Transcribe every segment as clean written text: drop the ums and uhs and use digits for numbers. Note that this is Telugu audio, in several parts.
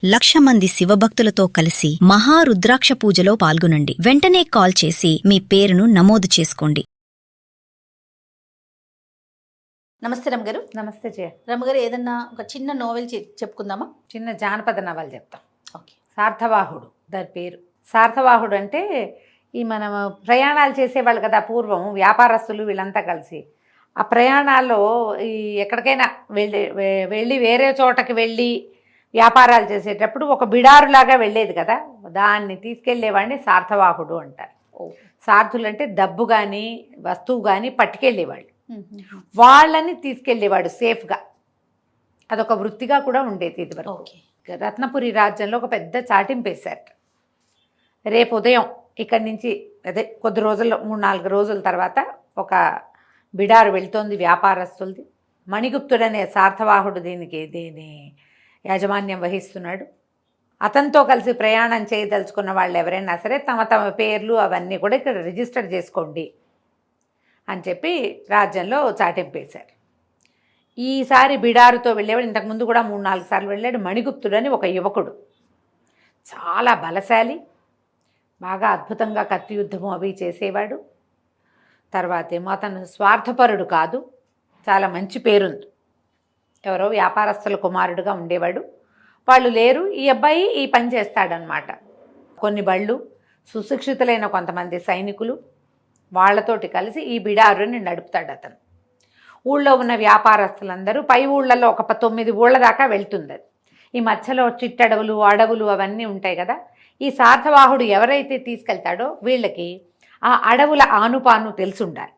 1,00,000 మంది శివభక్తులతో కలిసి మహారుద్రాక్ష పూజలో పాల్గొనండి. వెంటనే కాల్ చేసి మీ పేరును నమోదు చేసుకోండి. నమస్తే రమగారు. నమస్తే జయ. రమగారు, ఏదన్నా ఒక చిన్న నోవెల్ చెప్పుకుందామా? చిన్న జానపద నవల చెప్తాం. ఓకే. సార్థవాహుడు దాని పేరు. సార్థవాహుడు అంటే ఈ మనం ప్రయాణాలు చేసేవాళ్ళు కదా పూర్వం, వ్యాపారస్తులు వీళ్ళంతా కలిసి ఆ ప్రయాణాల్లో ఈ ఎక్కడికైనా వెళ్ళి వేరే చోటకి వెళ్ళి వ్యాపారాలు చేసేటప్పుడు ఒక బిడారులాగా వెళ్ళేది కదా, దాన్ని తీసుకెళ్లేవాడిని సార్థవాహుడు అంటారు. సార్థులు అంటే డబ్బు కానీ వస్తువు కానీ పట్టుకెళ్ళేవాళ్ళు, వాళ్ళని తీసుకెళ్ళేవాడు సేఫ్గా. అదొక వృత్తిగా కూడా ఉండేది ఇదివరకు. రత్నపురి రాజ్యంలో ఒక పెద్ద చాటింపేశారు. రేపు ఉదయం ఇక్కడి నుంచి అదే కొద్ది రోజుల్లో 3-4 రోజుల తర్వాత ఒక బిడారు వెళ్తోంది వ్యాపారస్తులది. మణిగుప్తుడనే సార్థవాహుడు దీని యాజమాన్యం వహిస్తున్నాడు. అతనితో కలిసి ప్రయాణం చేయదలుచుకున్న వాళ్ళు ఎవరైనా సరే తమ తమ పేర్లు అవన్నీ కూడా ఇక్కడ రిజిస్టర్ చేసుకోండి అని చెప్పి రాజ్యంలో చాటింపేశారు. ఈసారి బిడారుతో వెళ్ళేవాడు. ఇంతకుముందు కూడా 3-4 సార్లు వెళ్ళాడు. మణిగుప్తుడని ఒక యువకుడు, చాలా బలశాలి, బాగా అద్భుతంగా కత్తి యుద్ధము అవి చేసేవాడు. తర్వాత ఏమో అతను స్వార్థపరుడు కాదు, చాలా మంచి పేరుంది. ఎవరో వ్యాపారస్తుల కుమారుడుగా ఉండేవాడు. వాళ్ళు లేరు, ఈ అబ్బాయి ఈ పని చేస్తాడనమాట. కొన్ని బళ్ళు, సుశిక్షితులైన కొంతమంది సైనికులు, వాళ్లతోటి కలిసి ఈ బిడారుని నడుపుతాడు అతను. ఊళ్ళో ఉన్న వ్యాపారస్తులందరూ పై ఊళ్ళల్లో ఒక 9 ఊళ్ళ దాకా వెళ్తుంది. ఈ మధ్యలో చిట్టడవులు అడవులు అవన్నీ ఉంటాయి కదా. ఈ సార్థవాహుడు ఎవరైతే తీసుకెళ్తాడో వీళ్ళకి ఆ అడవుల ఆనుపాను తెలిసి ఉండాలి,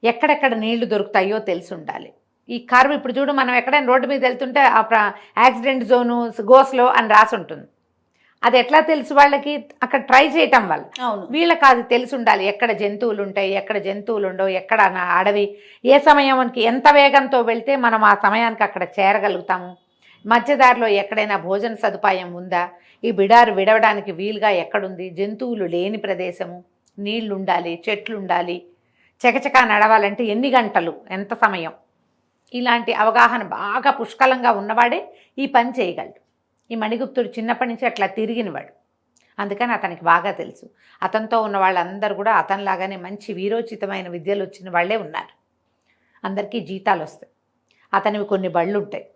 ఎక్కడెక్కడ నీళ్లు దొరుకుతాయో తెలిసి ఉండాలి. ఈ కర్వ్ ఇప్పుడు చూడు, మనం ఎక్కడైనా రోడ్డు మీద వెళ్తుంటే యాక్సిడెంట్ జోను గోస్లో అని రాసి ఉంటుంది. అది ఎట్లా తెలుసు వాళ్ళకి? అక్కడ ట్రై చేయటం వల్ల. వీళ్ళకి అది తెలిసి ఉండాలి, ఎక్కడ జంతువులు ఉంటాయి, ఎక్కడ జంతువులు ఉండవు, ఎక్కడ అడవి, ఏ సమయానికి ఎంత వేగంతో వెళ్తే మనం ఆ సమయానికి అక్కడ చేరగలుగుతాము, మధ్యదారిలో ఎక్కడైనా భోజన సదుపాయం ఉందా, ఈ బిడారు విడవడానికి వీలుగా ఎక్కడుంది, జంతువులు లేని ప్రదేశము, నీళ్లు ఉండాలి, చెట్లు ఉండాలి, చకచకా నడవాలంటే ఎన్ని గంటలు, ఎంత సమయం, ఇలాంటి అవగాహన బాగా పుష్కలంగా ఉన్నవాడే ఈ పని చేయగలడు. ఈ మణిగుప్తుడు చిన్నప్పటి నుంచి అట్లా తిరిగినవాడు, అందుకని అతనికి బాగా తెలుసు. అతనితో ఉన్న వాళ్ళందరూ కూడా అతనిలాగానే మంచి వీరోచితమైన విద్యలు వచ్చిన వాళ్ళే ఉన్నారు. అందరికీ జీతాలు వస్తాయి, అతనివి కొన్ని బళ్ళు ఉంటాయి.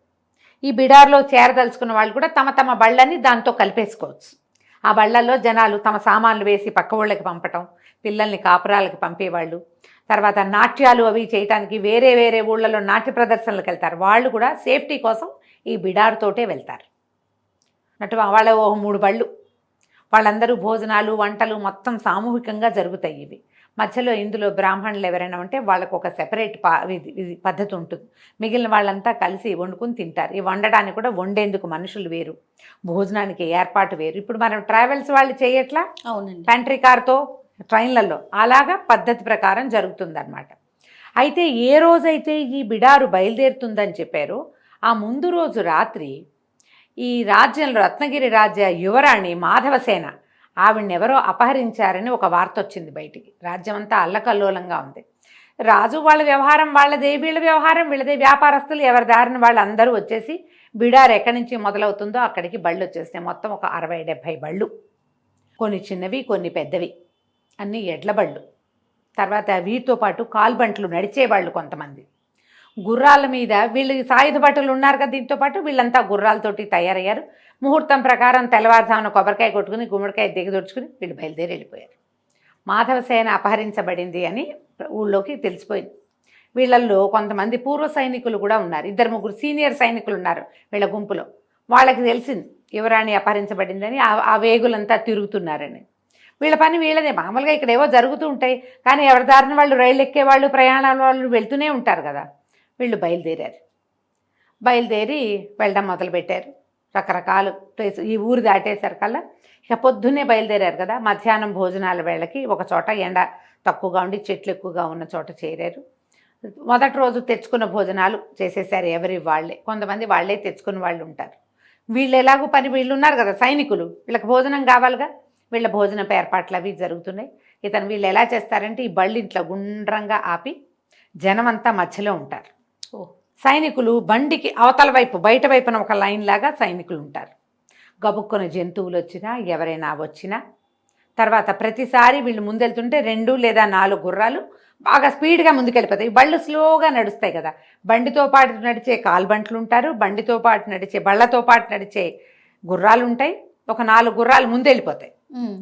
ఈ బిడార్లో చేరదలుచుకున్న వాళ్ళు కూడా తమ తమ బళ్ళని దాంతో కలిపేసుకోవచ్చు. ఆ బళ్ళల్లో జనాలు తమ సామాన్లు వేసి పక్క ఊళ్ళకి పంపటం, పిల్లల్ని కాపురాలకి పంపేవాళ్ళు, తర్వాత నాట్యాలు అవి చేయటానికి వేరే వేరే ఊళ్ళలో నాట్య ప్రదర్శనలకు వెళ్తారు. వాళ్ళు కూడా సేఫ్టీ కోసం ఈ బిడారుతోటే వెళ్తారు. అటు వాళ్ళ 3 బళ్ళు, వాళ్ళందరూ భోజనాలు వంటలు మొత్తం సామూహికంగా జరుగుతాయి. ఇవి మధ్యలో ఇందులో బ్రాహ్మణులు ఎవరైనా ఉంటే వాళ్ళకు ఒక సెపరేట్ పద్ధతి ఉంటుంది. మిగిలిన వాళ్ళంతా కలిసి వండుకుని తింటారు. ఈ వండడానికి కూడా వండేందుకు మనుషులు వేరు, భోజనానికి ఏర్పాటు వేరు. ఇప్పుడు మనం ట్రావెల్స్ వాళ్ళు చేయట్లా, అవునండి, పెంట్రీ కార్తో ట్రైన్లలో అలాగా పద్ధతి ప్రకారం జరుగుతుందన్నమాట. అయితే ఏ రోజైతే ఈ బిడారు బయలుదేరుతుందని చెప్పారో ఆ ముందు రోజు రాత్రి ఈ రాజ్యంలో రత్నగిరి రాజ్య యువరాణి మాధవసేన, ఆవిడనెవరో అపహరించారని ఒక వార్త వచ్చింది బయటికి. రాజ్యం అంతా అల్లకల్లోలంగా ఉంది. రాజు వాళ్ళ వ్యవహారం వాళ్ళదే, వీళ్ళ వ్యవహారం వీళ్ళదే. వ్యాపారస్తులు ఎవరి దారిని వాళ్ళు అందరూ వచ్చేసి బిడారు ఎక్కడి నుంచి మొదలవుతుందో అక్కడికి బళ్ళు వచ్చేసినాయి. మొత్తం ఒక 60-70 బళ్ళు, కొన్ని చిన్నవి కొన్ని పెద్దవి, అన్నీ ఎడ్ల బళ్ళు. తర్వాత వీటితో పాటు కాల్బంట్లు నడిచేవాళ్ళు, కొంతమంది గుర్రాల మీద. వీళ్ళు సాయుధ భటులు ఉన్నారు కదా, దీంతో పాటు వీళ్ళంతా గుర్రాలతోటి తయారయ్యారు. ముహూర్తం ప్రకారం తెల్లవారుజామున కొబ్బరికాయ కొట్టుకుని గుమ్మడికాయ దిగదొడుచుకుని వీళ్ళు బయలుదేరి వెళ్ళిపోయారు. మాధవసేన అపహరించబడింది అని ఊళ్ళోకి తెలిసిపోయింది. వీళ్ళల్లో కొంతమంది పూర్వ సైనికులు కూడా ఉన్నారు, 2-3 సీనియర్ సైనికులు ఉన్నారు వీళ్ళ గుంపులో. వాళ్ళకి తెలిసింది యువరాణి అపహరించబడిందని. ఆ వేగులంతా తిరుగుతున్నారని. వీళ్ళ పని వీళ్ళదే. మామూలుగా ఇక్కడ ఏవో జరుగుతూ ఉంటాయి, కానీ ఎవరి దారిన వాళ్ళు రైళ్ళు ఎక్కేవాళ్ళు, ప్రయాణాల వాళ్ళు వెళ్తూనే ఉంటారు కదా. వీళ్ళు బయలుదేరి వెళ్ళడం మొదలుపెట్టారు. రకరకాల ప్లేస్, ఈ ఊరు దాటేసరికల్లా ఇక పొద్దున్నే బయలుదేరారు కదా. మధ్యాహ్నం భోజనాల వేళకి ఒక చోట ఎండ తక్కువగా ఉండి చెట్లు ఎక్కువగా ఉన్న చోట చేరారు. మొదటి రోజు తెచ్చుకున్న భోజనాలు చేసేసారు ఎవరి వాళ్ళే. కొంతమంది వాళ్ళే తెచ్చుకున్న వాళ్ళు ఉంటారు. వీళ్ళు ఎలాగో పని, వీళ్ళు ఉన్నారు కదా సైనికులు, వీళ్ళకి భోజనం కావాలిగా. వీళ్ళ భోజనపు ఏర్పాట్లు అవి జరుగుతున్నాయి. వీళ్ళు ఎలా చేస్తారంటే ఈ బళ్ళు ఇంట్లో గుండ్రంగా ఆపి జనమంతా మధ్యలో ఉంటారు. సైనికులు బండికి అవతల వైపు బయట వైపున ఒక లైన్ లాగా సైనికులు ఉంటారు. గబుక్కున జంతువులు వచ్చినా ఎవరైనా వచ్చినా. తర్వాత ప్రతిసారి వీళ్ళు ముందెళ్తుంటే 2 లేదా 4 గుర్రాలు బాగా స్పీడ్గా ముందుకెళ్ళిపోతాయి. బళ్ళు స్లోగా నడుస్తాయి కదా, బండితో పాటు నడిచే కాల్బంట్లు ఉంటారు, బండితో పాటు నడిచే బళ్ళతో పాటు నడిచే గుర్రాలు ఉంటాయి. ఒక 4 గుర్రాలు ముందెళ్ళిపోతాయి.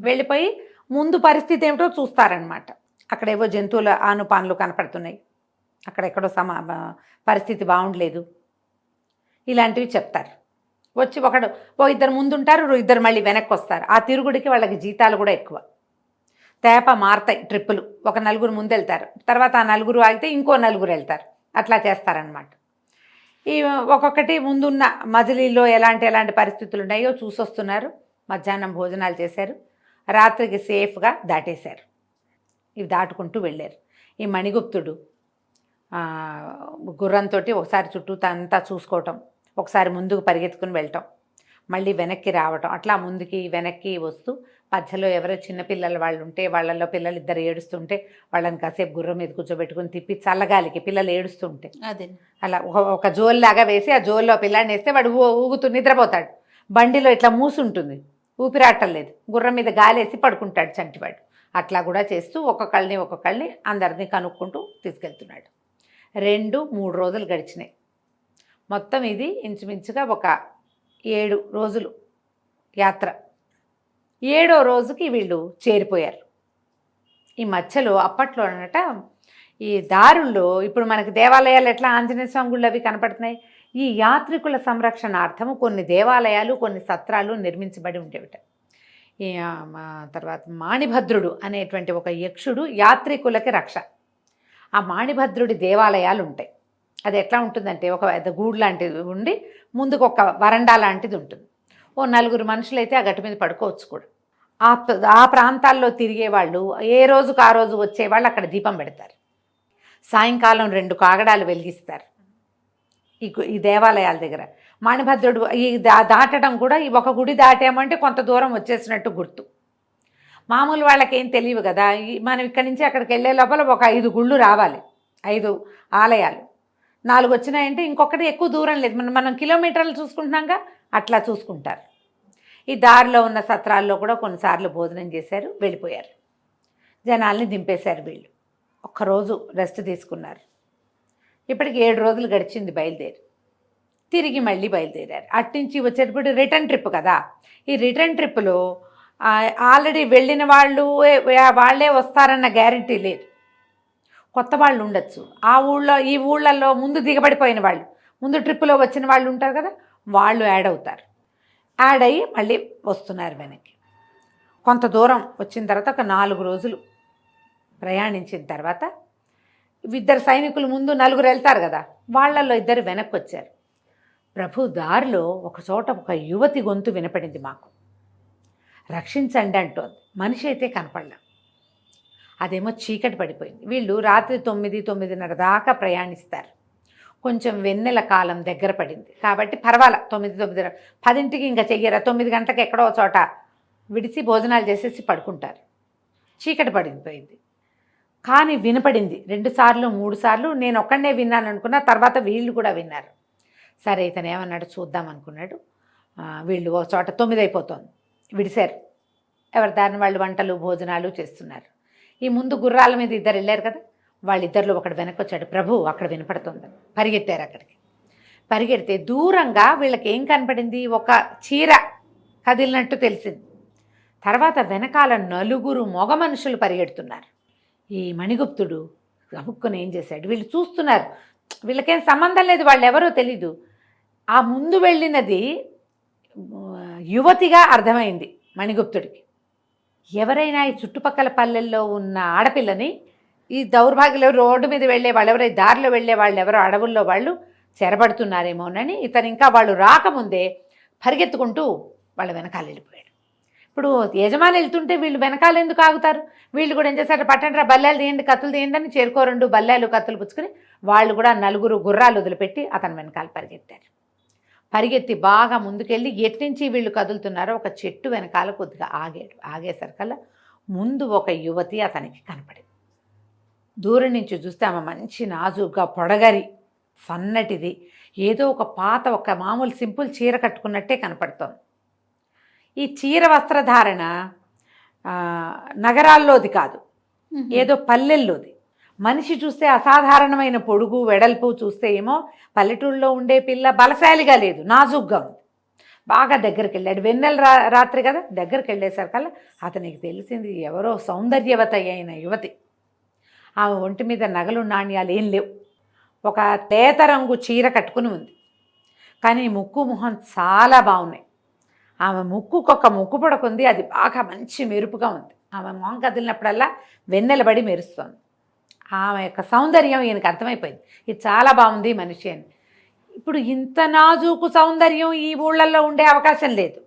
వెళ్ళిపోయి ముందు పరిస్థితి ఏమిటో చూస్తారనమాట. అక్కడేవో జంతువుల ఆనుపానులు కనపడుతున్నాయి, అక్కడెక్కడో పరిస్థితి బాగుండలేదు, ఇలాంటివి చెప్తారు. వచ్చి ఇద్దరు ముందుంటారు, ఇద్దరు మళ్ళీ వెనక్కి వస్తారు. ఆ తిరుగుడికి వాళ్ళకి జీతాలు కూడా ఎక్కువ. తేప మారతాయి ట్రిప్పులు. ఒక 4 ముందెళ్తారు, తర్వాత ఆ 4 ఆగితే ఇంకో 4 వెళ్తారు, అట్లా చేస్తారనమాట. ఈ ఒక్కొక్కటి ముందున్న మజిలీలో ఎలాంటి పరిస్థితులు ఉన్నాయో చూసొస్తున్నారు. మధ్యాహ్నం భోజనాలు చేశారు, రాత్రికి సేఫ్గా దాటేశారు. ఇవి దాటుకుంటూ వెళ్ళారు. ఈ మణిగుప్తుడు గుర్రంతో ఒకసారి చుట్టూ అంతా చూసుకోవటం, ఒకసారి ముందుకు పరిగెత్తుకుని వెళ్ళటం, మళ్ళీ వెనక్కి రావటం, అట్లా ముందుకి వెనక్కి వస్తూ మధ్యలో ఎవరో చిన్నపిల్లల వాళ్ళు ఉంటే వాళ్ళల్లో పిల్లలు ఇద్దరు ఏడుస్తుంటే వాళ్ళని కాసేపు గుర్రం మీద కూర్చోబెట్టుకుని తిప్పి చల్లగాలికి పిల్లలు ఏడుస్తుంటే అదే అలా ఒక జోల్లాగా వేసి ఆ జోల్లో పిల్లాడిని వేస్తే వాడు ఊగుతూ నిద్రపోతాడు. బండిలో ఇట్లా మూసుంటుంది, ఊపిరాటలేదు, గుర్రం మీద గాలేసి పడుకుంటాడు చంటివాడు. అట్లా కూడా చేస్తూ ఒక్కొక్కళ్ళని అందరినీ కనుక్కుంటూ తీసుకెళ్తున్నాడు. 2-3 రోజులు గడిచినాయి. మొత్తం ఇది ఇంచుమించుగా ఒక 7 రోజులు యాత్ర. 7వ రోజుకి వీళ్ళు చేరిపోయారు. ఈ మధ్యలో అప్పట్లో అనట ఈ దారుల్లో ఇప్పుడు మనకి దేవాలయాలు ఎట్లా ఆంజనేయ స్వామి గుళ్ళు అవి కనపడుతున్నాయి, ఈ యాత్రికుల సంరక్షణార్థము కొన్ని దేవాలయాలు, కొన్ని సత్రాలు నిర్మించబడి ఉండేవిట. ఈ తర్వాత మాణిభద్రుడు అనేటువంటి ఒక యక్షుడు యాత్రికులకి రక్ష. ఆ మాణిభద్రుడి దేవాలయాలు ఉంటాయి. అది ఎట్లా ఉంటుందంటే ఒక పెద్ద గూడు లాంటిది ఉండి ముందుకు ఒక వరండా లాంటిది ఉంటుంది. ఓ 4 మనుషులైతే ఆ గట్టు మీద పడుకోవచ్చు కూడా. ఆ ప్రాంతాల్లో తిరిగే వాళ్ళు ఏ రోజుకు ఆ రోజు వచ్చేవాళ్ళు అక్కడ దీపం పెడతారు. సాయంకాలం 2 కాగడాలు వెలిగిస్తారు ఈ దేవాలయాల దగ్గర. మాణిభద్రుడు ఈ దాటడం కూడా ఈ ఒక గుడి దాటామంటే కొంత దూరం వచ్చేసినట్టు గుర్తు. మామూలు వాళ్ళకి ఏం తెలియదు కదా, మనం ఇక్కడి నుంచి అక్కడికి వెళ్ళే లోపల ఒక 5 గుళ్ళు రావాలి, 5 ఆలయాలు. 4 వచ్చినాయంటే ఇంకొకటి ఎక్కువ దూరం లేదు, మనం కిలోమీటర్లు చూసుకుంటున్నాగా అట్లా చూసుకుంటారు. ఈ దారిలో ఉన్న సత్రాల్లో కూడా కొన్నిసార్లు భోజనం చేశారు, వెళ్ళిపోయారు. జనాల్ని దింపేశారు వీళ్ళు. ఒక్కరోజు రెస్ట్ తీసుకున్నారు. ఇప్పటికి 7 రోజులు గడిచింది బయలుదేరి. తిరిగి మళ్ళీ బయలుదేరారు. అట్నుంచి వచ్చేటప్పుడు రిటర్న్ ట్రిప్ కదా. ఈ రిటర్న్ ట్రిప్లో ఆల్రెడీ వెళ్ళిన వాళ్ళే వస్తారన్న గ్యారంటీ లేదు, కొత్త వాళ్ళు ఉండొచ్చు. ఈ ఊళ్ళల్లో ముందు దిగబడిపోయిన వాళ్ళు, ముందు ట్రిప్పులో వచ్చిన వాళ్ళు ఉంటారు కదా, వాళ్ళు యాడ్ అవుతారు. యాడ్ అయ్యి మళ్ళీ వస్తున్నారు వెనక్కి. కొంత దూరం వచ్చిన తర్వాత ఒక 4 రోజులు ప్రయాణించిన తర్వాత 2 సైనికులు ముందు 4 వెళ్తారు కదా, వాళ్ళల్లో 2 వెనక్కి వచ్చారు. ప్రభు, దారిలో ఒక చోట ఒక యువతి గొంతు వినపడింది మాకు, రక్షించండి అంటోంది. మనిషి అయితే కనపడలా, అదేమో చీకటి పడిపోయింది. వీళ్ళు రాత్రి 9-9:30 దాకా ప్రయాణిస్తారు. కొంచెం వెన్నెల కాలం దగ్గర పడింది కాబట్టి పర్వాలా, 9-9:30, 10ంటికి ఇంకా చెయ్యరా, 9 గంటలకు ఎక్కడో చోట విడిచి భోజనాలు చేసేసి పడుకుంటారు. చీకటి పడిపోయింది. కానీ వినపడింది 2 సార్లు 3 సార్లు. నేను ఒక్కడనే విన్నాను అనుకున్నా, తర్వాత వీళ్ళు కూడా విన్నారు. సరే ఇతను ఏమన్నాడు చూద్దాం అనుకున్నాడు. వీళ్ళు ఒక చోట 9 అయిపోతుంది, విడిశారు. ఎవరి దారిని వాళ్ళు వంటలు భోజనాలు చేస్తున్నారు. ఈ ముందు గుర్రాల మీద 2 వెళ్ళారు కదా, వాళ్ళిద్దరిలో ఒకడు వెనక్కి వచ్చాడు. ప్రభు అక్కడ వినపడుతుంది, పరిగెత్తారు. అక్కడికి పరిగెడితే దూరంగా వీళ్ళకి ఏం కనపడింది, ఒక చీర కదిలినట్టు తెలిసింది. తర్వాత వెనకాల 4 మగ మనుషులు పరిగెడుతున్నారు. ఈ మణిగుప్తుడు గబుక్కుని ఏం చేశాడు, వీళ్ళు చూస్తున్నారు, వీళ్ళకేం సంబంధం లేదు, వాళ్ళు ఎవరో తెలీదు. ఆ ముందు వెళ్ళినది యువతిగా అర్థమైంది మణిగుప్తుడికి. ఎవరైనా ఈ చుట్టుపక్కల పల్లెల్లో ఉన్న ఆడపిల్లని ఈ దౌర్భాగ్యులు రోడ్డు మీద వెళ్ళే వాళ్ళు ఎవరో, దారిలో వెళ్ళే వాళ్ళు ఎవరో, అడవుల్లో వాళ్ళు చెరబడుతున్నారేమోనని ఇతను ఇంకా వాళ్ళు రాకముందే పరిగెత్తుకుంటూ వాళ్ళ వెనకాల వెళ్ళిపోయాడు. ఇప్పుడు యజమాని వెళ్తుంటే వీళ్ళు వెనకాల ఎందుకు ఆగుతారు? వీళ్ళు కూడా ఏం చేశారు, పట్టండి రా, బల్లాలు తీయండి, కత్తులు తీయండి అని 2 బల్లాలు కత్తులు పుచ్చుకొని వాళ్ళు కూడా 4 గుర్రాలు వదిలిపెట్టి అతని వెనకాల పరిగెత్తారు. పరిగెత్తి బాగా ముందుకెళ్ళి ఎట్నుంచి వీళ్ళు కదులుతున్నారో ఒక చెట్టు వెనకాల కొద్దిగా ఆగాడు. ఆగేసరికల్లా ముందు ఒక యువతి అతనికి కనపడింది. దూరం నుంచి చూస్తే ఆమె మంచి నాజుగా పొడగరి సన్నటిది, ఏదో ఒక పాత ఒక మామూలు సింపుల్ చీర కట్టుకున్నట్టే కనపడుతోంది. ఈ చీర వస్త్రధారణ నగరాల్లోది కాదు, ఏదో పల్లెల్లోది. మనిషి చూస్తే అసాధారణమైన పొడుగు వెడల్పు చూస్తే ఏమో పల్లెటూళ్ళలో ఉండే పిల్ల బలశాలిగా లేదు, నాజుగ్గా ఉంది. బాగా దగ్గరికి వెళ్ళాడు, వెన్నెల రాత్రి కదా, దగ్గరికి వెళ్ళేసరికల్లా అతనికి తెలిసింది ఎవరో సౌందర్యవత అయిన యువతి. ఆమె ఒంటి మీద నగలు నాణ్యాలు ఏం లేవు, ఒక తేత రంగు చీర కట్టుకుని ఉంది. కానీ ముక్కు మొహం చాలా బాగున్నాయి. ఆమె ముక్కుకొక ముక్కు పొడకుంది, అది బాగా మంచి మెరుపుగా ఉంది. ఆమె మొహం కదిలినప్పుడల్లా వెన్నెలబడి మెరుస్తోంది. ఆమె యొక్క సౌందర్యం ఈయనకు అర్థమైపోయింది, ఇది చాలా బాగుంది మనిషి అని. ఇప్పుడు ఇంత నాజూకు సౌందర్యం ఈ ఊళ్ళల్లో ఉండే అవకాశం లేదు.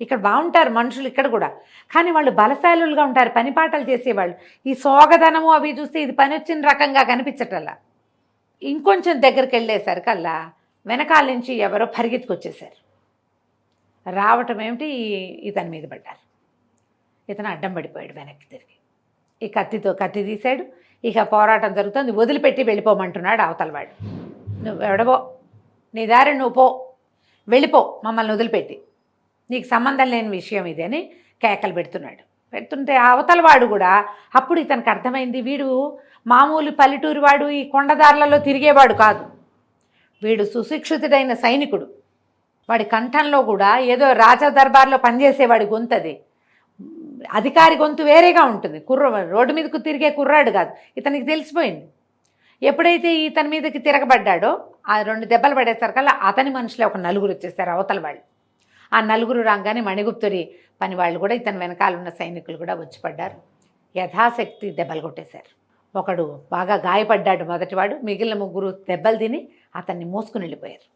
ఇక్కడ బాగుంటారు మనుషులు ఇక్కడ కూడా, కానీ వాళ్ళు బలశాలులుగా ఉంటారు, పని పాటలు చేసేవాళ్ళు. ఈ సోగదనము అవి చూస్తే ఇది పని వచ్చిన రకంగా కనిపించటల్లా. ఇంకొంచెం దగ్గరికి వెళ్ళేసరికల్లా వెనకాల నుంచి ఎవరో పరిగెత్తుకొచ్చేసారు. రావటం ఏమిటి, ఇతని మీద పడ్డారు. ఇతను అడ్డం పడిపోయాడు వెనక్కి తిరిగి. ఈ కత్తి తీశాడు. ఇక పోరాటం జరుగుతుంది, వదిలిపెట్టి వెళ్ళిపోమంటున్నాడు అవతలవాడు. నువ్వు ఎవడబో, నీ దారి నువ్వు పో, వెళ్ళిపో మమ్మల్ని వదిలిపెట్టి, నీకు సంబంధం లేని విషయం ఇది అని కేకలు పెడుతుంటే అవతలవాడు కూడా అప్పుడు ఇతనికి అర్థమైంది, వీడు మామూలు పల్లెటూరు వాడు, ఈ కొండదారులలో తిరిగేవాడు కాదు, వీడు సుశిక్షితుడైన సైనికుడు. వాడి కంఠంలో కూడా ఏదో రాజదర్బార్లో పనిచేసేవాడి గొంతది, అధికారి గొంతు వేరేగా ఉంటుంది. రోడ్డు మీదకు తిరిగే కుర్రాడు కాదు. ఇతనికి తెలిసిపోయింది. ఎప్పుడైతే ఇతని మీదకి తిరగబడ్డాడో ఆ 2 దెబ్బలు పడేసరికల్లా అతని మనుషులే ఒక 4 వచ్చేసారు అవతల వాళ్ళు. ఆ 4 రాగానే మణిగుప్తుడి పని వాళ్ళు కూడా ఇతని వెనకాల ఉన్న సైనికులు కూడా వచ్చి పడ్డారు. యథాశక్తి దెబ్బలు కొట్టేశారు. ఒకడు బాగా గాయపడ్డాడు మొదటివాడు, మిగిలిన 3 దెబ్బలు తిని అతన్ని మోసుకుని వెళ్ళిపోయారు.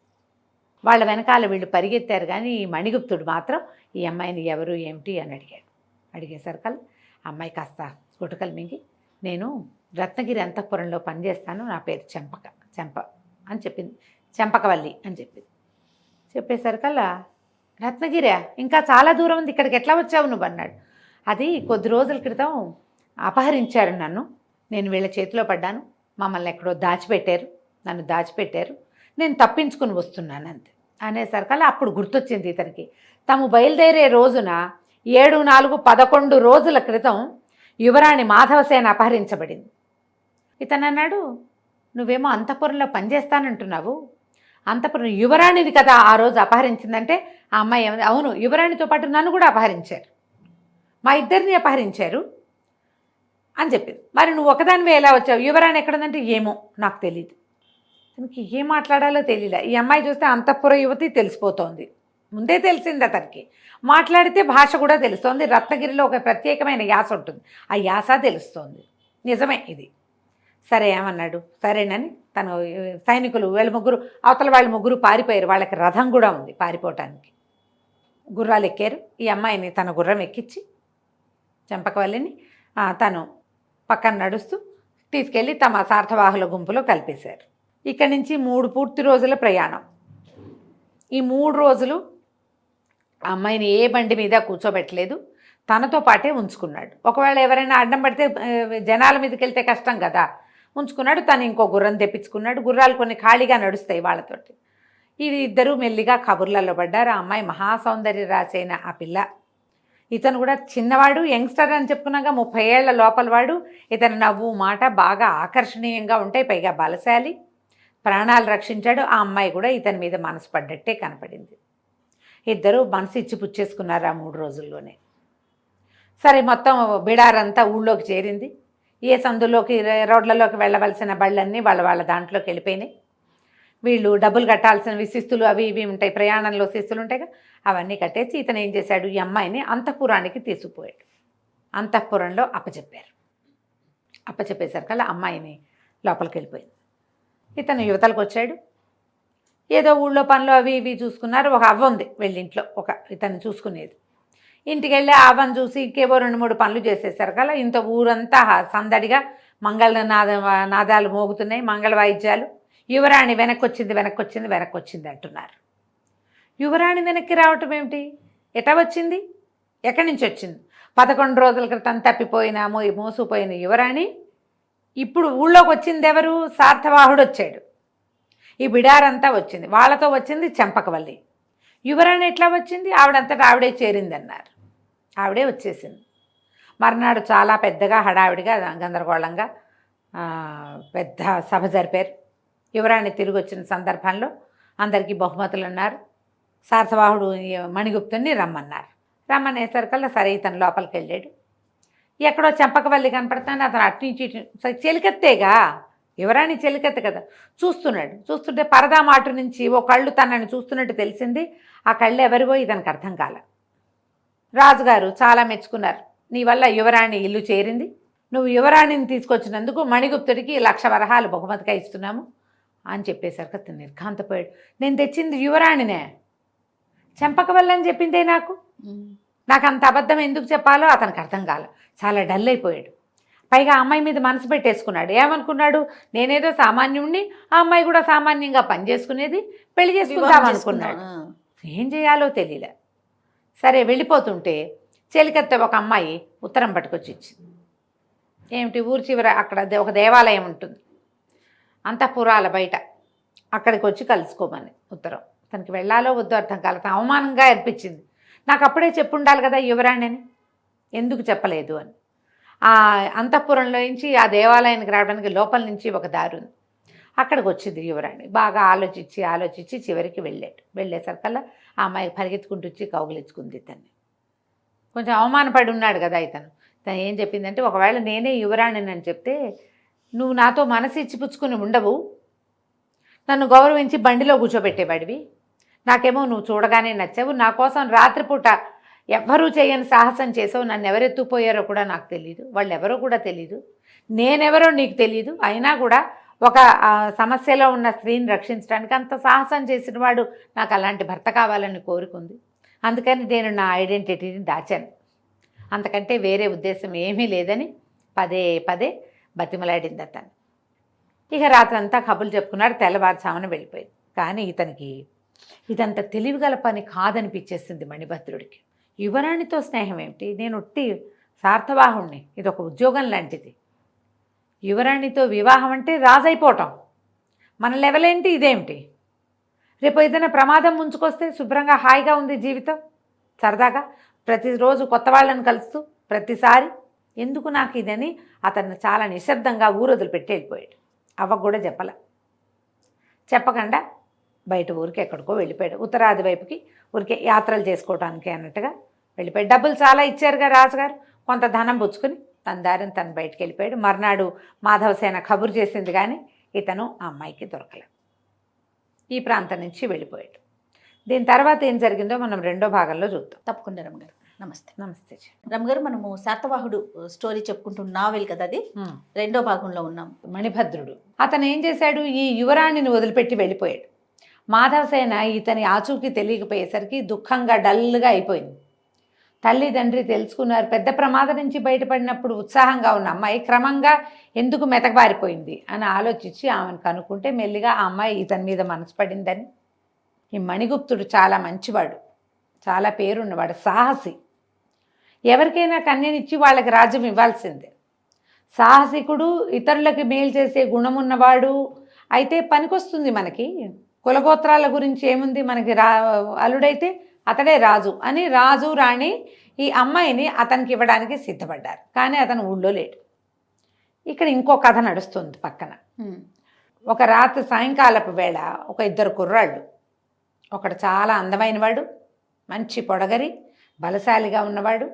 వాళ్ళ వెనకాల వీళ్ళు పరిగెత్తారు. కానీ ఈ మణిగుప్తుడు మాత్రం ఈ అమ్మాయిని ఎవరు ఏమిటి అని అడిగేసరికల్లా అమ్మాయి కాస్త గుటకలు మింగి, నేను రత్నగిరి అంతఃపురంలో పనిచేస్తాను, నా పేరు చెంప అని చెప్పింది. చెంపకవల్లి అని చెప్పేసరికల్లా రత్నగిరా, ఇంకా చాలా దూరం ఉంది, ఇక్కడికి ఎట్లా వచ్చావు నువ్వు అన్నాడు. అది కొద్ది రోజుల క్రితం అపహరించారు నన్ను, నేను వీళ్ళ చేతిలో పడ్డాను, మమ్మల్ని ఎక్కడో నన్ను దాచిపెట్టారు, నేను తప్పించుకుని వస్తున్నాను అంతే అనేసరికల్లా అప్పుడు గుర్తొచ్చింది ఇతనికి. తాము బయలుదేరే రోజున 7-4-11 రోజుల క్రితం యువరాణి మాధవసేన అపహరించబడింది. ఇతను అన్నాడు, నువ్వేమో అంతఃపురంలో పనిచేస్తానంటున్నావు, అంతఃపురం యువరాణిది కదా ఆ రోజు అపహరించిందంటే ఆ అమ్మాయి ఏమైంది, అవును యువరాణితో పాటు నన్ను కూడా అపహరించారు, మా ఇద్దరిని అపహరించారు అని చెప్పింది. మరి నువ్వు ఒకదానివే ఎలా వచ్చావు, యువరాణి ఎక్కడుందంటే ఏమో నాకు తెలియదు. తనకి ఏం మాట్లాడాలో తెలియలే. ఈ అమ్మాయి చూస్తే అంతఃపుర యువతి తెలిసిపోతోంది, ముందే తెలిసింది అతనికి, మాట్లాడితే భాష కూడా తెలుస్తోంది. రత్నగిరిలో ఒక ప్రత్యేకమైన యాస ఉంటుంది, ఆ యాస తెలుస్తోంది. నిజమే ఇది. సరే ఏమన్నాడు, సరేనని తను సైనికులు వీళ్ళ 3 అవతల వాళ్ళు 3 పారిపోయారు. వాళ్ళకి రథం కూడా ఉంది పారిపోవటానికి. గుర్రాలు ఎక్కారు. ఈ అమ్మాయిని తన గుర్రం ఎక్కించి చెంపకవల్లిని తను పక్కన నడుస్తూ తీసుకెళ్ళి తమ సార్థవాహుల గుంపులో కలిపేశారు. ఇక్కడి నుంచి 3 పూర్తి రోజుల ప్రయాణం. ఈ 3 రోజులు ఆ అమ్మాయిని ఏ బండి మీద కూర్చోబెట్టలేదు, తనతో పాటే ఉంచుకున్నాడు. ఒకవేళ ఎవరైనా అడ్డం పడితే జనాల మీదకి వెళ్తే కష్టం కదా, ఉంచుకున్నాడు. తను ఇంకో గుర్రం తెప్పించుకున్నాడు. గుర్రాలు కొన్ని ఖాళీగా నడుస్తాయి వాళ్ళతోటి. ఇది ఇద్దరు మెల్లిగా కబుర్లలో పడ్డారు. ఆ అమ్మాయి మహాసౌందర్య రాసైన ఆ పిల్ల. ఇతను కూడా చిన్నవాడు, యంగ్స్టర్ అని చెప్పుకున్నాక 30 ఏళ్ల లోపల వాడు. ఇతను నవ్వు మాట బాగా ఆకర్షణీయంగా ఉంటాయి, పైగా బలశాలి, ప్రాణాలు రక్షించాడు. ఆ అమ్మాయి కూడా ఇతని మీద మనసు పడ్డట్టే కనపడింది. ఇద్దరు మనసు ఇచ్చి పుచ్చేసుకున్నారు ఆ 3 రోజుల్లోనే. సరే మొత్తం బిడారంతా ఊళ్ళోకి చేరింది. ఏ సందులోకి రోడ్లలోకి వెళ్ళవలసిన బళ్ళన్నీ వాళ్ళ దాంట్లోకి వెళ్ళిపోయినాయి. వీళ్ళు డబ్బులు కట్టాల్సిన శిస్తులు అవి ఇవి ఉంటాయి, ప్రయాణంలో శిస్తులు ఉంటాయిగా, అవన్నీ కట్టేసి ఇతను ఏం చేశాడు, ఈ అమ్మాయిని అంతఃపురానికి తీసుకుపోయాడు. అంతఃపురంలో అప్పచెప్పేసరికల్లా అమ్మాయిని లోపలికి వెళ్ళిపోయింది. ఇతను యువతలకు వచ్చాడు. ఏదో ఊళ్ళో పనులు అవి ఇవి చూసుకున్నారు. ఒక అవ్వ ఉంది వీళ్ళింట్లో, ఒక ఇతను చూసుకునేది. ఇంటికి వెళ్ళి ఆ అవ్వను చూసి ఇంకేవో 2-3 పనులు చేసేసరికల్లా ఇంత ఊరంతా సందడిగా మంగళ నాదాలు మోగుతున్నాయి, మంగళ వాయిద్యాలు. యువరాణి వెనక్కి వచ్చింది అంటున్నారు. యువరాణి వెనక్కి రావటం ఏమిటి, ఎటా వచ్చింది, ఎక్కడి నుంచి వచ్చింది? 11 రోజుల క్రితం తప్పిపోయిన మోసుపోయిన యువరాణి ఇప్పుడు ఊళ్ళోకి వచ్చింది ఎవరు? సార్థవాహుడు వచ్చాడు. ఈ బిడారంతా వచ్చింది. వాళ్ళతో వచ్చింది చెంపకవల్లి. యువరాణి ఎట్లా వచ్చింది? ఆవిడంతటా ఆవిడే చేరింది అన్నారు. ఆవిడే వచ్చేసింది. మర్నాడు చాలా పెద్దగా హడావిడిగా గందరగోళంగా పెద్ద సభ జరిపారు. యువరాణి తిరిగి వచ్చిన సందర్భంలో అందరికీ బహుమతులు అన్నారు. సార్థవాహుడు మణిగుప్తుని రమ్మన్నారు. రమ్మనేసరికల్లా సరే ఇతను లోపలికి వెళ్ళాడు. ఎక్కడో చెంపకవల్లి కనపడుతుంది. అతను అటు నుంచి చెలికెత్తేగా, యువరాణి చెలికెత్త కదా. చూస్తున్నాడు. చూస్తుంటే పరదా మాటు నుంచి ఓ కళ్ళు తనని చూస్తున్నట్టు తెలిసింది. ఆ కళ్ళు ఎవరివో ఇతనికి అర్థం కాల. రాజుగారు చాలా మెచ్చుకున్నారు. నీ వల్ల యువరాణి ఇల్లు చేరింది. నువ్వు యువరాణిని తీసుకొచ్చినందుకు మణిగుప్తుడికి 1,00,000 వరహాలు బహుమతిగా ఇస్తున్నాము అని చెప్పేసరికి అతను నిర్ఘాంతపోయాడు. నేను తెచ్చింది యువరాణినే, చెంపకవల్లని చెప్పిందే నాకు అంత అబద్ధం ఎందుకు చెప్పాలో అతనికి అర్థం కాల. చాలా డల్ అయిపోయాడు. పైగా అమ్మాయి మీద మనసు పెట్టేసుకున్నాడు. ఏమనుకున్నాడు? నేనేదో సామాన్యుణ్ణి, ఆ అమ్మాయి కూడా సామాన్యంగా పనిచేసుకునేది, పెళ్లి చేసుకుందాం అనుకున్నాడు. ఏం చేయాలో తెలియలే. సరే వెళ్ళిపోతుంటే చెలికత్తే ఒక అమ్మాయి ఉత్తరం పట్టుకొచ్చి ఇచ్చింది. ఏమిటి? ఊరి చివర అక్కడ ఒక దేవాలయం ఉంటుంది, అంతఃపురాల బయట, అక్కడికి వచ్చి కలుసుకోమని ఉత్తరం. తనకి వెళ్ళాలో వద్దో అర్థం కాలేదు. అవమానంగా అనిపించింది. నాకు అప్పుడే చెప్పుండాలి కదా యువరాణి అని, ఎందుకు చెప్పలేదు అని. ఆ అంతఃపురంలో నుంచి ఆ దేవాలయానికి రావడానికి లోపల నుంచి ఒక దారి ఉంది. అక్కడికి వచ్చింది యువరాణి. బాగా ఆలోచించి చివరికి వెళ్ళేసరికల్లా ఆ అమ్మాయి పరిగెత్తుకుంటూ వచ్చి కౌగిలించుకుంది. తన్ని కొంచెం అవమానపడి ఉన్నాడు కదా ఇతను. తను ఏం చెప్పిందంటే, ఒకవేళ నేనే యువరాణిని అని చెప్తే నువ్వు నాతో మనసు ఇచ్చిపుచ్చుకుని ఉండవు, నన్ను గౌరవించి బండిలో కూర్చోబెట్టేవాడివి. నాకేమో నువ్వు చూడగానే నచ్చావు. నా కోసం రాత్రిపూట ఎవ్వరూ చేయని సాహసం చేసావు. నన్ను ఎవరెత్తుపోయారో కూడా నాకు తెలియదు, వాళ్ళు ఎవరో కూడా తెలీదు, నేనెవరో నీకు తెలీదు. అయినా కూడా ఒక సమస్యలో ఉన్న స్త్రీని రక్షించడానికి అంత సాహసం చేసిన వాడు నాకు అలాంటి భర్త కావాలని కోరుకుంది. అందుకని నేను నా ఐడెంటిటీని దాచాను. అంతకంటే వేరే ఉద్దేశం ఏమీ లేదని పదే బతిమలాడింది అతను. ఇక రాత్రంతా కబుర్లు చెప్పుకున్నాడు. తెల్లవారుజామున వెళ్ళిపోయింది. కానీ ఇతనికి ఇదంత తెలివిగల పని కాదనిపించేసింది మణిభద్రుడికి. యువరాణితో స్నేహం ఏమిటి? నేను ఒట్టి సార్థవాహుణ్ణి, ఇది ఒక ఉద్యోగం లాంటిది. యువరాణితో వివాహం అంటే రాజైపోవటం. మన లెవెల్ ఏంటి? ఇదేమిటి? రేపు ఏదైనా ప్రమాదం ముంచుకొస్తే శుభ్రంగా హాయిగా ఉంది జీవితం, సరదాగా ప్రతిరోజు కొత్త వాళ్ళని కలుస్తూ ప్రతిసారి ఎందుకు నాకు ఇదని అతన్ని చాలా నిశ్శబ్దంగా ఊరొదులు పెట్టి వెళ్ళిపోయాడు. అవ్వకు కూడా చెప్పకుండా బయట ఊరికి ఎక్కడికో వెళ్ళిపోయాడు. ఉత్తరాది వైపుకి ఊరికే యాత్రలు చేసుకోవడానికి అన్నట్టుగా వెళ్ళిపోయాడు. డబ్బులు చాలా ఇచ్చారుగా రాజుగారు, కొంత ధనం పుచ్చుకొని తన దారిని తను బయటికి వెళ్ళిపోయాడు. మర్నాడు మాధవసేన కబురు చేసింది కానీ ఇతను ఆ అమ్మాయికి దొరకలేదు. ఈ ప్రాంతం నుంచి వెళ్ళిపోయాడు. దీని తర్వాత ఏం జరిగిందో మనం రెండో భాగంలో చూద్దాం. తప్పకుండా రమ్మగారు. నమస్తే. నమస్తే రమ్మగారు, మనము శాతవాహుడు స్టోరీ చెప్పుకుంటున్న నావెల్ కదా అది, రెండో భాగంలో ఉన్నాం. మణిభద్రుడు అతను ఏం చేశాడు? ఈ యువరాణిని వదిలిపెట్టి వెళ్ళిపోయాడు. మాధవసేన ఇతని ఆచూకీ తెలియకపోయేసరికి దుఃఖంగా డల్గా అయిపోయింది. తల్లిదండ్రి తెలుసుకున్నారు. పెద్ద ప్రమాదం నుంచి బయటపడినప్పుడు ఉత్సాహంగా ఉన్న అమ్మాయి క్రమంగా ఎందుకు మెతకబారిపోయింది అని ఆలోచించి ఆమెను కనుక్కుంటే మెల్లిగా ఆ అమ్మాయి ఇతని మీద మనసు పడిందని. ఈ మణిగుప్తుడు చాలా మంచివాడు, చాలా పేరున్నవాడు, సాహసి. ఎవరికైనా కన్యనిచ్చి వాళ్ళకి రాజ్యం ఇవ్వాల్సిందే. సాహసికుడు, ఇతరులకి మేలు చేసే గుణమున్నవాడు అయితే పనికొస్తుంది మనకి. కులగోత్రాల గురించి ఏముంది మనకి, అల్లుడైతే అతడే రాజు అని రాజు రాణి ఈ అమ్మాయిని అతనికి ఇవ్వడానికి సిద్ధపడ్డారు. కానీ అతను ఊళ్ళో లేడు. ఇక్కడ ఇంకో కథ నడుస్తుంది పక్కన. ఒక రాత్రి సాయంకాలపు వేళ ఒక ఇద్దరు కుర్రాళ్ళు, ఒకడు చాలా అందమైన వాడు, మంచి పొడగరి బలశాలిగా ఉన్నవాడు,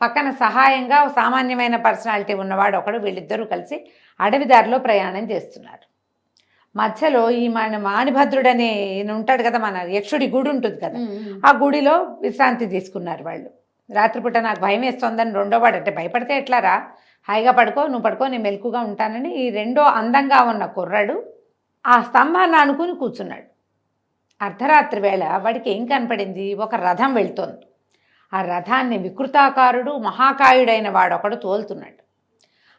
పక్కన సహాయంగా సామాన్యమైన పర్సనాలిటీ ఉన్నవాడు ఒకడు. వీళ్ళిద్దరూ కలిసి అడవిదారిలో ప్రయాణం చేస్తున్నారు. మధ్యలో ఈ మణిభద్రుడనే ఉంటాడు కదా, మన యక్షుడి గుడి ఉంటుంది కదా, ఆ గుడిలో విశ్రాంతి తీసుకున్నారు వాళ్ళు. రాత్రిపూట నాకు భయం వేస్తోందని రెండో వాడు, అంటే భయపడితే ఎట్లారా, హాయిగా పడుకో, నువ్వు పడుకో, నేను మెలకుగా ఉంటానని ఈ రెండో అందంగా ఉన్న కుర్రాడు ఆ స్తంభాన్ని ఆనుకుని కూర్చున్నాడు. అర్ధరాత్రి వేళ వాడికి ఏం కనపడింది? ఒక రథం వెళ్తోంది. ఆ రథాన్ని వికృతాకారుడు మహాకాయుడైన వాడొకడు తోలుతున్నాడు.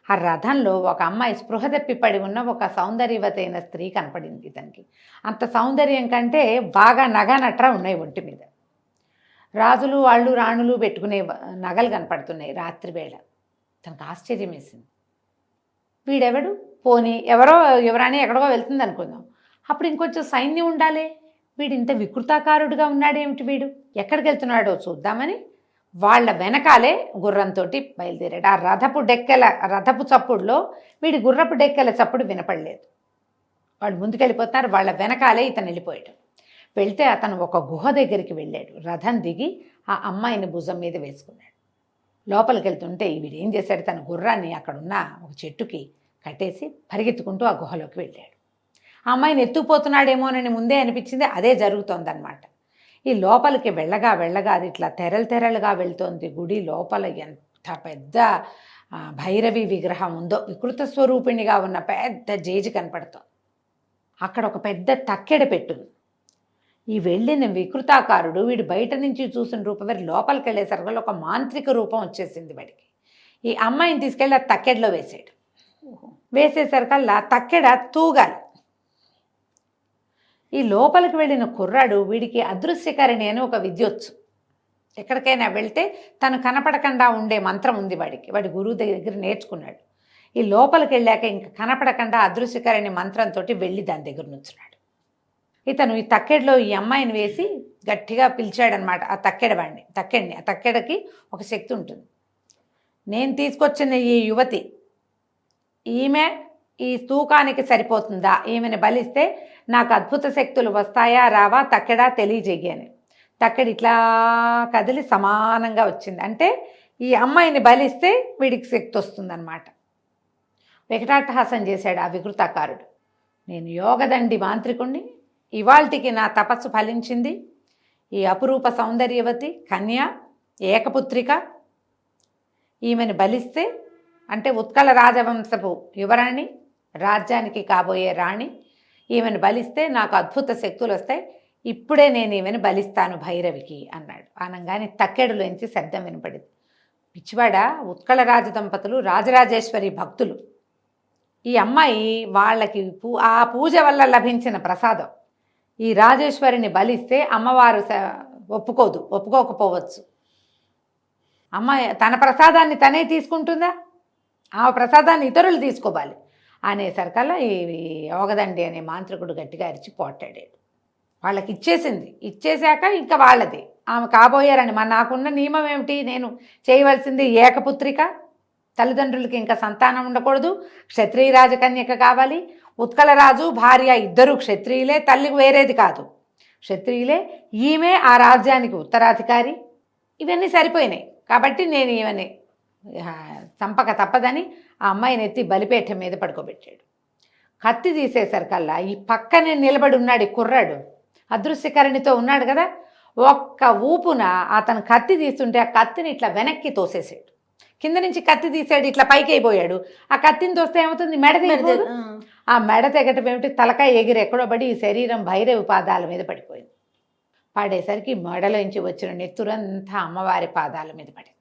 ఆ రథంలో ఒక అమ్మాయి స్పృహ తప్పిపడి ఉన్న ఒక సౌందర్యవతైన స్త్రీ కనపడింది ఇతనికి. అంత సౌందర్యం కంటే బాగా నగనట్ర ఉన్నాయి ఒంటి మీద. రాజులు వాళ్ళు రాణులు పెట్టుకునే నగలు కనపడుతున్నాయి రాత్రి వేళ. తనకు ఆశ్చర్యం వేసింది. వీడెవడు? పోనీ ఎవరో యువరాణి ఎక్కడికో వెళ్తుంది అనుకుందాం. అప్పుడు ఇంకొంచెం సైన్యం ఉండాలి, వీడు ఇంత వికృతాకారుడిగా ఉన్నాడేమిటి, వీడు ఎక్కడికి వెళ్తున్నాడో చూద్దామని వాళ్ళ వెనకాలే గుర్రంతో బయలుదేరాడు. ఆ రథపు చప్పుడులో వీడి గుర్రపు డెక్కెల చప్పుడు వినపడలేదు. వాళ్ళు ముందుకెళ్ళిపోతున్నారు, వాళ్ళ వెనకాలే ఇతను వెళ్ళిపోయాడు. వెళ్తే అతను ఒక గుహ దగ్గరికి వెళ్ళాడు. రథం దిగి ఆ అమ్మాయిని భుజం మీద వేసుకున్నాడు. లోపలికి వెళ్తుంటే వీడు ఏం చేశాడు, తన గుర్రాన్ని అక్కడున్న ఒక చెట్టుకి కట్టేసి పరిగెత్తుకుంటూ ఆ గుహలోకి వెళ్ళాడు. ఆ అమ్మాయిని ఎత్తుకుపోతున్నాడేమోనని ముందే అనిపించింది, అదే జరుగుతోందన్నమాట. ఈ లోపలికి వెళ్ళగా అది ఇట్లా తెరలుగా వెళ్తోంది. గుడి లోపల ఎంత పెద్ద భైరవి విగ్రహం ఉందో, వికృత స్వరూపిణిగా ఉన్న పెద్ద జేజి కనపడుతోంది. అక్కడ ఒక పెద్ద తక్కెడ పెట్టుంది. ఈ వెళ్ళిన వికృతాకారుడు వీడు బయట నుంచి చూసిన రూపం వేరు, లోపలికి వెళ్ళేసరికి ఒక మాంత్రిక రూపం వచ్చేసింది వాడికి. ఈ అమ్మాయిని తీసుకెళ్ళి ఆ తక్కెడలో వేసాడు. వేసేసరికల్లా తక్కెడ తూగాలి. ఈ లోపలికి వెళ్ళిన కుర్రాడు వీడికి అదృశ్యకరణి అని ఒక విద్యొచ్చు. ఎక్కడికైనా వెళ్తే తను కనపడకుండా ఉండే మంత్రం ఉంది వాడికి, వాడి గురువు దగ్గర నేర్చుకున్నాడు. ఈ లోపలికి వెళ్ళాక ఇంకా కనపడకుండా అదృశ్యకరణి మంత్రంతో వెళ్ళి దాని దగ్గర నుంచున్నాడు. ఇతను ఈ తక్కెడలో ఈ అమ్మాయిని వేసి గట్టిగా పిలిచాడనమాట. ఆ తక్కెడవాడిని, ఆ తక్కెడకి ఒక శక్తి ఉంటుంది. నేను తీసుకొచ్చిన ఈ యువతి, ఈమె ఈ తూకానికి సరిపోతుందా, ఈమెను బలిస్తే నాకు అద్భుత శక్తులు వస్తాయా రావా, తక్కెడ తెలియజేయని. తక్కెడ ఇట్లా కదిలి సమానంగా వచ్చింది. అంటే ఈ అమ్మాయిని బలిస్తే వీడికి శక్తి వస్తుందన్నమాట. వికటాట్టహాసం చేశాడు ఆ వికృతాకారుడు. నేను యోగదండి మాంత్రికుణ్ణి, ఇవాల్టికి నా తపస్సు ఫలించింది. ఈ అపురూప సౌందర్యవతి కన్య ఏకపుత్రిక, ఈమెను బలిస్తే అంటే ఉత్కళ రాజవంశపు యువరాణి, రాజ్యానికి కాబోయే రాణి, ఈమెను బలిస్తే నాకు అద్భుత శక్తులు వస్తాయి. ఇప్పుడే నేను ఈమెను బలిస్తాను భైరవికి అన్నాడు. అనగానే తక్కెడులోంచి శబ్దం వినపడింది. పిచ్చివాడ, ఉత్కళ రాజ దంపతులు రాజరాజేశ్వరి భక్తులు. ఈ అమ్మాయి వాళ్ళకి ఆ పూజ వల్ల లభించిన ప్రసాదం. ఈ రాజేశ్వరిని బలిస్తే అమ్మవారు ఒప్పుకోకపోవచ్చు. అమ్మాయి తన ప్రసాదాన్ని తనే తీసుకుంటుందా, ఆ ప్రసాదాన్ని ఇతరులు తీసుకోవాలి అనేసరికల్లా ఈ యోగదండి అనే మాంత్రికుడు గట్టిగా అరిచి పోట్టాడాడు. వాళ్ళకి ఇచ్చేసింది. ఇచ్చేశాక ఇంకా వాళ్ళది, ఆమె కాబోయారని. నాకున్న నియమం ఏమిటి, నేను చేయవలసింది ఏకపుత్రిక, తల్లిదండ్రులకి ఇంకా సంతానం ఉండకూడదు, క్షత్రియ రాజకన్యక కావాలి. ఉత్కళరాజు భార్య ఇద్దరు క్షత్రియులే, తల్లి వేరేది కాదు, క్షత్రియులే. ఈమె ఆ రాజ్యానికి ఉత్తరాధికారి. ఇవన్నీ సరిపోయినాయి కాబట్టి నేను ఈమెని చంపక తప్పదని ఆ అమ్మాయిని ఎత్తి బలిపేట మీద పడుకోబెట్టాడు. కత్తి తీసేసరికల్లా ఈ పక్కనే నిలబడి ఉన్నాడు ఈ కుర్రాడు, అదృశ్యకరణితో ఉన్నాడు కదా. ఒక్క ఊపున అతను కత్తి తీస్తుంటే ఆ కత్తిని ఇట్లా వెనక్కి తోసేసాడు. కింద నుంచి కత్తి తీసాడు, ఇట్లా పైకి అయిపోయాడు. ఆ కత్తిని తోస్తే ఏమవుతుంది, మెడ తెగిపోదు. ఆ మెడ తెగటం ఏమిటి, తలకాయ ఎగిరి ఎక్కడో పడి ఈ శరీరం భైరవి పాదాల మీద పడిపోయింది. పడేసరికి మెడలోంచి వచ్చిన నెత్తురంతా అమ్మవారి పాదాల మీద పడింది.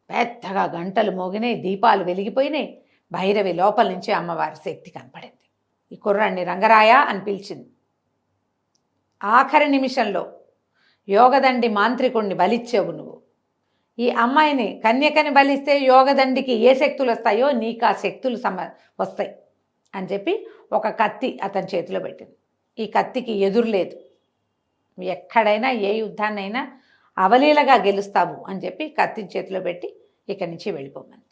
పెద్దగా గంటలు మోగినాయి, దీపాలు వెలిగిపోయినాయి. భైరవి లోపల నుంచి అమ్మవారి శక్తి కనపడింది. ఈ కుర్రాన్ని రంగరాయ అని పిలిచింది. ఆఖరి నిమిషంలో యోగదండి మాంత్రికుణ్ణి బలిచ్చావు నువ్వు. ఈ అమ్మాయిని కన్యకని బలిస్తే యోగదండికి ఏ శక్తులు వస్తాయో నీకు ఆ శక్తులు వస్తాయి అని చెప్పి ఒక కత్తి అతని చేతిలో పెట్టింది. ఈ కత్తికి ఎదురు లేదు, ఎక్కడైనా ఏ యుద్ధాన్నైనా అవలీలగా గెలుస్తావు అని చెప్పి కత్తి చేతిలో పెట్టి ఇక్కడి నుంచి వెళ్ళిపోమంది.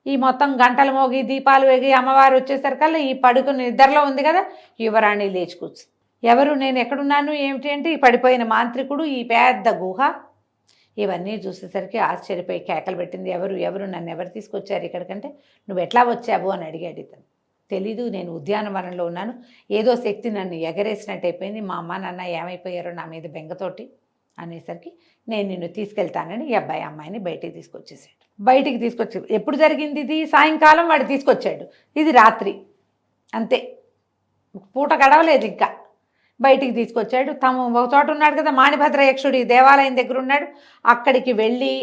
ఈ మొత్తం గంటలు మోగి దీపాలు వేగి అమ్మవారు వచ్చేసరికల్లా ఈ పడుకుని నిద్రలో ఉంది కదా, యువరాణి లేచి కూర్చుంది. ఎవరు, నేను ఎక్కడున్నాను ఏమిటి అంటే ఈ పడిపోయిన మాంత్రికుడు, ఈ పెద్ద గుహ, ఇవన్నీ చూసేసరికి ఆశ్చర్యపోయి కేకలు పెట్టింది. ఎవరు నన్ను ఎవరు తీసుకొచ్చారు ఇక్కడికంటే, నువ్వు ఎట్లా వచ్చావు అని అడిగాడు ఇతను. తెలీదు, నేను ఉద్యానవనంలో ఉన్నాను, ఏదో శక్తి నన్ను ఎగరేసినట్టు అయిపోయింది, మా అమ్మ నాన్న ఏమైపోయారో నా మీద బెంగతోటి అనేసరికి నేను నిన్ను తీసుకెళ్తానని ఈ అమ్మాయిని బయటికి తీసుకొచ్చేసాడు. బయటికి తీసుకొచ్చి ఎప్పుడు జరిగింది ఇది, సాయంకాలం వాడు తీసుకొచ్చాడు, ఇది రాత్రి, అంతే పూట గడవలేదు ఇంకా. బయటికి తీసుకొచ్చాడు. తమ ఒక చోట ఉన్నాడు కదా, మాణిభద్ర యక్షుడి దేవాలయం దగ్గర ఉన్నాడు. అక్కడికి వెళ్ళి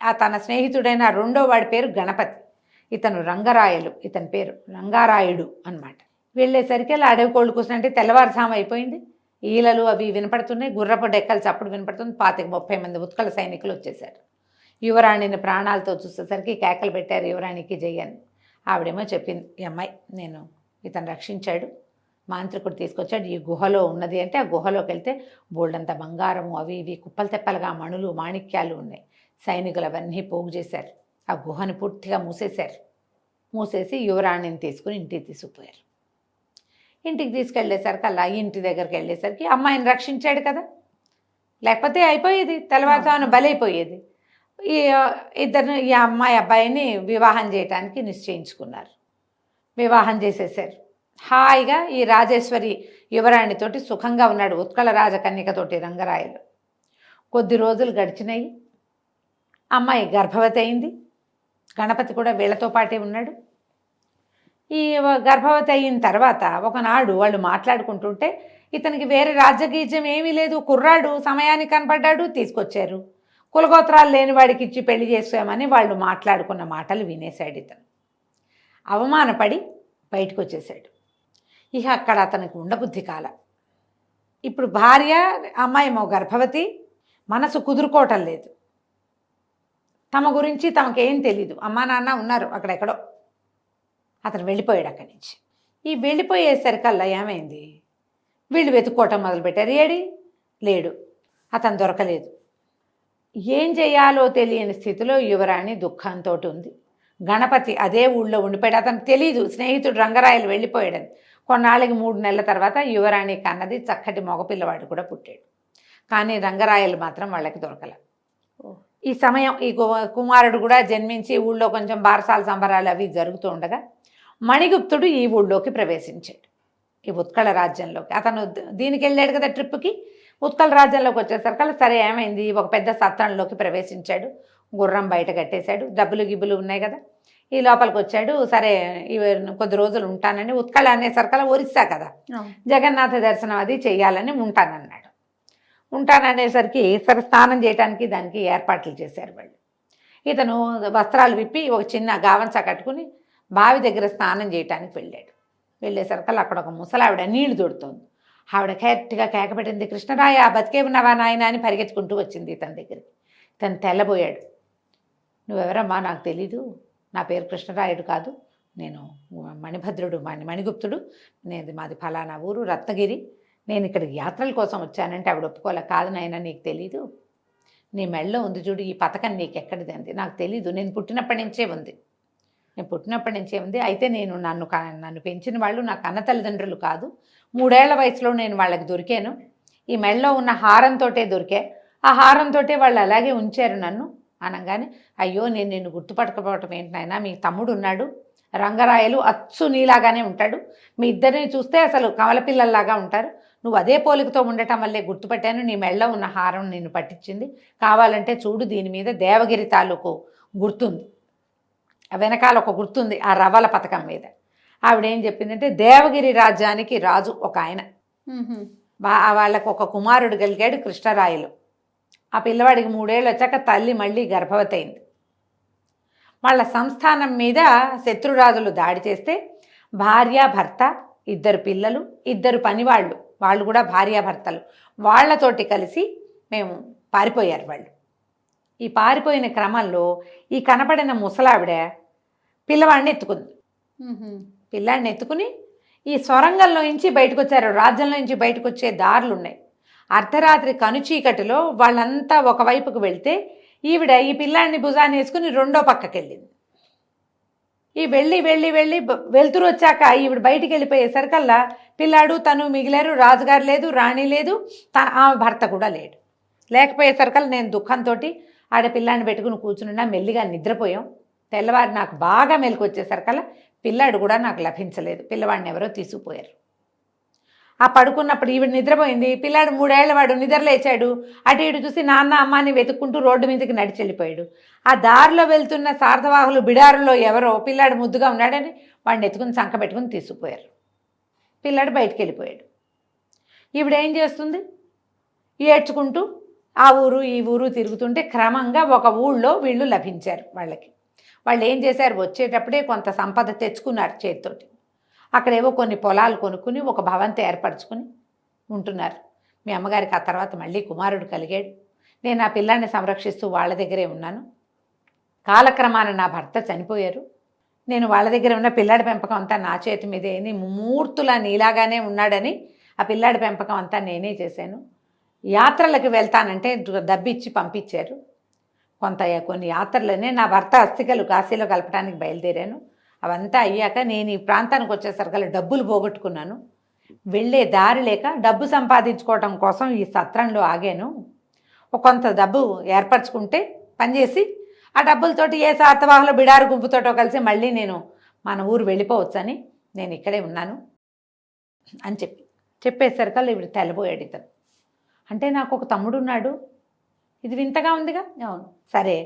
ఆ తన స్నేహితుడైన రెండో వాడి పేరు గణపతి, ఇతను రంగరాయలు, ఇతని పేరు రంగారాయుడు అన్నమాట. వెళ్ళేసరికి అలా అడవి కోళ్ళు కూర్చుంటే తెల్లవారుజాము అయిపోయింది. ఈలలు అవి వినపడుతున్నాయి, గుర్రపు డెక్కలు చప్పుడు వినపడుతుంది. 25-30 మంది ఉత్కళ సైనికులు వచ్చేసారు. యువరాణిని ప్రాణాలతో చూసేసరికి కేకలు పెట్టారు, యువరాణికి జయ్యని. ఆవిడేమో చెప్పింది, ఈ అమ్మాయి నేను ఇతను రక్షించాడు, మాంత్రికుడు తీసుకొచ్చాడు. ఈ గుహలో ఉన్నది అంటే ఆ గుహలోకి వెళ్తే బోల్డంత బంగారము అవి ఇవి కుప్పలు తెప్పలుగా మణులు మాణిక్యాలు ఉన్నాయి. సైనికులు అవన్నీ పోగు చేశారు. ఆ గుహని పూర్తిగా మూసేశారు. మూసేసి యువరాణిని తీసుకుని ఇంటికి తీసుకుపోయారు. ఇంటికి తీసుకెళ్ళేసరికి అలా ఇంటి దగ్గరికి వెళ్ళేసరికి అమ్మాయిని రక్షించాడు కదా, లేకపోతే అయిపోయేది, తెల్లవారుజామున బలైపోయేది. ఈ అమ్మాయి అబ్బాయిని వివాహం చేయటానికి నిశ్చయించుకున్నారు. వివాహం చేసేసారు. హాయిగా ఈ రాజేశ్వరి యువరాణితోటి సుఖంగా ఉన్నాడు, ఉత్కళ రాజకన్యకతోటి రంగరాయలు. కొద్ది రోజులు గడిచినాయి. అమ్మాయి గర్భవతి అయింది. గణపతి కూడా వీళ్ళతో పాటే ఉన్నాడు. ఈ గర్భవతి అయిన తర్వాత ఒకనాడు వాళ్ళు మాట్లాడుకుంటుంటే ఇతనికి వేరే రాజ్యగీజ్యం ఏమీ లేదు, కుర్రాడు సమయానికి కనపడ్డాడు, తీసుకొచ్చారు. కులగోత్రాలు లేని వాడికి ఇచ్చి పెళ్లి చేసామని వాళ్ళు మాట్లాడుకున్న మాటలు వినేశాడు. ఇతను అవమానపడి బయటకు వచ్చేసాడు. ఇక అక్కడ అతనికి ఉండబుద్ధి కాల. ఇప్పుడు భార్య అమ్మాయి గర్భవతి, మనసు కుదురుకోవటం లేదు. తమ గురించి తమకేం తెలీదు. అమ్మా నాన్న ఉన్నారు అక్కడెక్కడో. అతను వెళ్ళిపోయాడు అక్కడి నుంచి. ఈ వెళ్ళిపోయేసరికల్లా ఏమైంది, వీళ్ళు వెతుక్కోవటం మొదలుపెట్టారు. ఏడి లేడు, అతను దొరకలేదు. ఏం చేయాలో తెలియని స్థితిలో యువరాణి దుఃఖంతో ఉంది. గణపతి అదే ఊళ్ళో ఉండిపోయాడు. అతనికి తెలీదు స్నేహితుడు రంగరాయలు వెళ్ళిపోయాడని. కొన్నాళ్ళకి 3 నెలల తర్వాత యువరాణి కన్నది చక్కటి మగపిల్లవాడు కూడా పుట్టాడు. కానీ రంగరాయలు మాత్రం వాళ్ళకి దొరకల. ఈ సమయం ఈ కుమారుడు కూడా జన్మించి ఊళ్ళో కొంచెం బారసాల సంబరాలు అవి జరుగుతూ ఉండగా మణిగుప్తుడు ఈ ఊళ్ళోకి ప్రవేశించాడు, ఈ ఉత్కళ రాజ్యంలోకి. అతను దీనికి వెళ్ళాడు కదా ట్రిప్కి. ఉత్కళ రాజ్యంలోకి వచ్చేసరికి సరే ఏమైంది, ఒక పెద్ద సత్రంలోకి ప్రవేశించాడు. గుర్రం బయట కట్టేశాడు, డబ్బులు గిబ్బులు ఉన్నాయి కదా. ఈ లోపలికి వచ్చాడు. సరే కొద్ది రోజులు ఉంటానని, ఉత్కళ అనేసరికల్లా ఒరిస్సా కదా, జగన్నాథ దర్శనం అది చెయ్యాలని ఉంటానన్నాడు. ఉంటాననేసరికి సరే స్నానం చేయడానికి దానికి ఏర్పాట్లు చేశారు వాళ్ళు. ఇతను వస్త్రాలు విప్పి ఒక చిన్న గావంచ కట్టుకుని బావి దగ్గర స్నానం చేయడానికి వెళ్ళాడు. వెళ్ళేసరికల్లా అక్కడ ఒక ముసలావిడ నీళ్లు దొడుతోంది. ఆవిడ గట్టిగా కేకపెట్టింది, కృష్ణరాయ బతికే ఉన్నావా నాయన అని పరిగెత్తుకుంటూ వచ్చింది ఇతని దగ్గరికి. ఇతను తెల్లబోయాడు. నువ్వెవరమ్మా, నాకు తెలీదు, నా పేరు కృష్ణరాయుడు కాదు, నేను మణిభద్రుడు మణిగుప్తుడు, మాది ఫలానా ఊరు రత్నగిరి, నేను ఇక్కడికి యాత్రల కోసం వచ్చానంటే ఆవిడ ఒప్పుకోలే. కాదు నాయన నీకు తెలీదు, నీ మెళ్ళలో ఉంది చూడు ఈ పథకం, నీకు ఎక్కడిది అంది. నాకు తెలీదు, నేను పుట్టినప్పటి నుంచే ఉంది, అయితే నేను నన్ను పెంచిన వాళ్ళు నా కన్న తల్లిదండ్రులు కాదు. 3 ఏళ్ల వయసులో నేను వాళ్ళకి దొరికాను. ఈ మెళ్ళలో ఉన్న హారంతోటే దొరికా, ఆ హారంతోటే వాళ్ళు అలాగే ఉంచారు నన్ను అనగానే, అయ్యో నేను నిన్ను గుర్తుపట్టకపోవటం ఏంటి నాయనా, మీ తమ్ముడు ఉన్నాడు రంగరాయలు, అచ్చు నీలాగానే ఉంటాడు, మీ ఇద్దరిని చూస్తే అసలు కమలపిల్లల్లాగా ఉంటారు, నువ్వు అదే పోలికతో ఉండటం వల్లే గుర్తుపట్టాను, నీ మెళ్ళలో ఉన్న హారం నిన్ను పట్టించింది, కావాలంటే చూడు దీని మీద దేవగిరి తాలూకు గుర్తుంది, వెనకాల ఒక గుర్తుంది ఆ రవ్వల పథకం మీద. ఆవిడేం చెప్పిందంటే దేవగిరి రాజ్యానికి రాజు ఒక ఆయన, వాళ్ళకు ఒక కుమారుడు కలిగాడు కృష్ణరాయలు. ఆ పిల్లవాడికి 3 ఏళ్ళు వచ్చాక తల్లి మళ్ళీ గర్భవతి అయింది. వాళ్ళ సంస్థానం మీద శత్రురాజులు దాడి చేస్తే భార్య భర్త, 2 పిల్లలు, 2 పనివాళ్ళు, వాళ్ళు కూడా భార్యాభర్తలు, వాళ్లతోటి కలిసి మేము పారిపోయారు వాళ్ళు. ఈ పారిపోయిన క్రమంలో ఈ కనపడిన ముసలావిడ పిల్లవాడిని ఎత్తుకుంది. పిల్లాడిని ఎత్తుకుని ఈ సొరంగంలో నుంచి బయటకు వచ్చారు. రాజ్యంలో నుంచి బయటకు వచ్చే దారులు ఉన్నాయి. అర్ధరాత్రి కనుచీకటిలో వాళ్ళంతా ఒకవైపుకు వెళ్తే ఈవిడ ఈ పిల్లాడిని భుజాన్ని వేసుకుని రెండో పక్కకి వెళ్ళింది. ఈ వెళ్ళి వెళ్తురు వచ్చాక ఈవిడ బయటికి వెళ్ళిపోయేసరికల్లా పిల్లాడు తను మిగిలారు. రాజుగారు లేదు, రాణి లేదు, ఆమె భర్త కూడా లేడు. లేకపోయేసరికల్లా నేను దుఃఖంతో ఆడపిల్లాడిని పెట్టుకుని కూర్చున్నా. మెల్లిగా నిద్రపోయాం. తెల్లవారు నాకు బాగా మెలకు వచ్చేసరికల్లా పిల్లాడు కూడా నాకు లభించలేదు. పిల్లవాడిని ఎవరో తీసుకుపోయారు. ఆ పడుకున్నప్పుడు ఈవిడ నిద్రపోయింది. పిల్లాడు 3 ఏళ్ల వాడు నిద్రలేచాడు. అటు ఇటు చూసి నాన్న అమ్మాని వెతుక్కుంటూ రోడ్డు మీదకి నడిచి వెళ్ళిపోయాడు. ఆ దారిలో వెళ్తున్న సార్థవాహులు బిడారులో ఎవరో పిల్లాడు ముద్దుగా ఉన్నాడని వాడిని ఎత్తుకుని సంక పెట్టుకుని తీసుకుపోయారు. పిల్లాడు బయటికి వెళ్ళిపోయాడు. ఈవిడ ఏం చేస్తుంది, ఏడ్చుకుంటూ ఆ ఊరు ఈ ఊరు తిరుగుతుంటే క్రమంగా ఒక ఊళ్ళో వీళ్ళు లభించారు వాళ్ళకి. వాళ్ళు ఏం చేశారు, వచ్చేటప్పుడే కొంత సంపద తెచ్చుకున్నారు చేతితోటి. అక్కడేవో కొన్ని పొలాలు కొనుక్కుని ఒక భవంతి ఏర్పరచుకుని ఉంటున్నారు. మీ అమ్మగారికి ఆ తర్వాత మళ్ళీ కుమారుడు కలిగాడు. నేను ఆ పిల్లాన్ని సంరక్షిస్తూ వాళ్ళ దగ్గరే ఉన్నాను. కాలక్రమాన నా భర్త చనిపోయారు. నేను వాళ్ళ దగ్గర ఉన్న పిల్లాడి పెంపకం అంతా నా చేతి మీదే, మూర్తులా నీలాగానే ఉన్నాడని ఆ పిల్లాడి పెంపకం అంతా నేనే చేశాను. యాత్రలకు వెళ్తానంటే డబ్బిచ్చి పంపించారు. కొన్ని యాత్రలనే నా భర్త అస్థికలు కాశీలో కలపడానికి బయలుదేరాను. అవంతా అయ్యాక నేను ఈ ప్రాంతానికి వచ్చేసరికల్లా డబ్బులు పోగొట్టుకున్నాను. వెళ్ళే దారి లేక డబ్బు సంపాదించుకోవటం కోసం ఈ సత్రంలో ఆగాను. కొంత డబ్బు ఏర్పరచుకుంటే పనిచేసి ఆ డబ్బులతోటి ఏ శాతవాహంలో బిడారు గుంపుతోటో కలిసి మళ్ళీ నేను మన ఊరు వెళ్ళిపోవచ్చని నేను ఇక్కడే ఉన్నాను అని చెప్పేసరికల్లా ఇప్పుడు తెల్లబోయాడు ఇతను. అంటే నాకు ఒక తమ్ముడు ఉన్నాడు, ఇది వింతగా ఉందిగా. అవును. సరే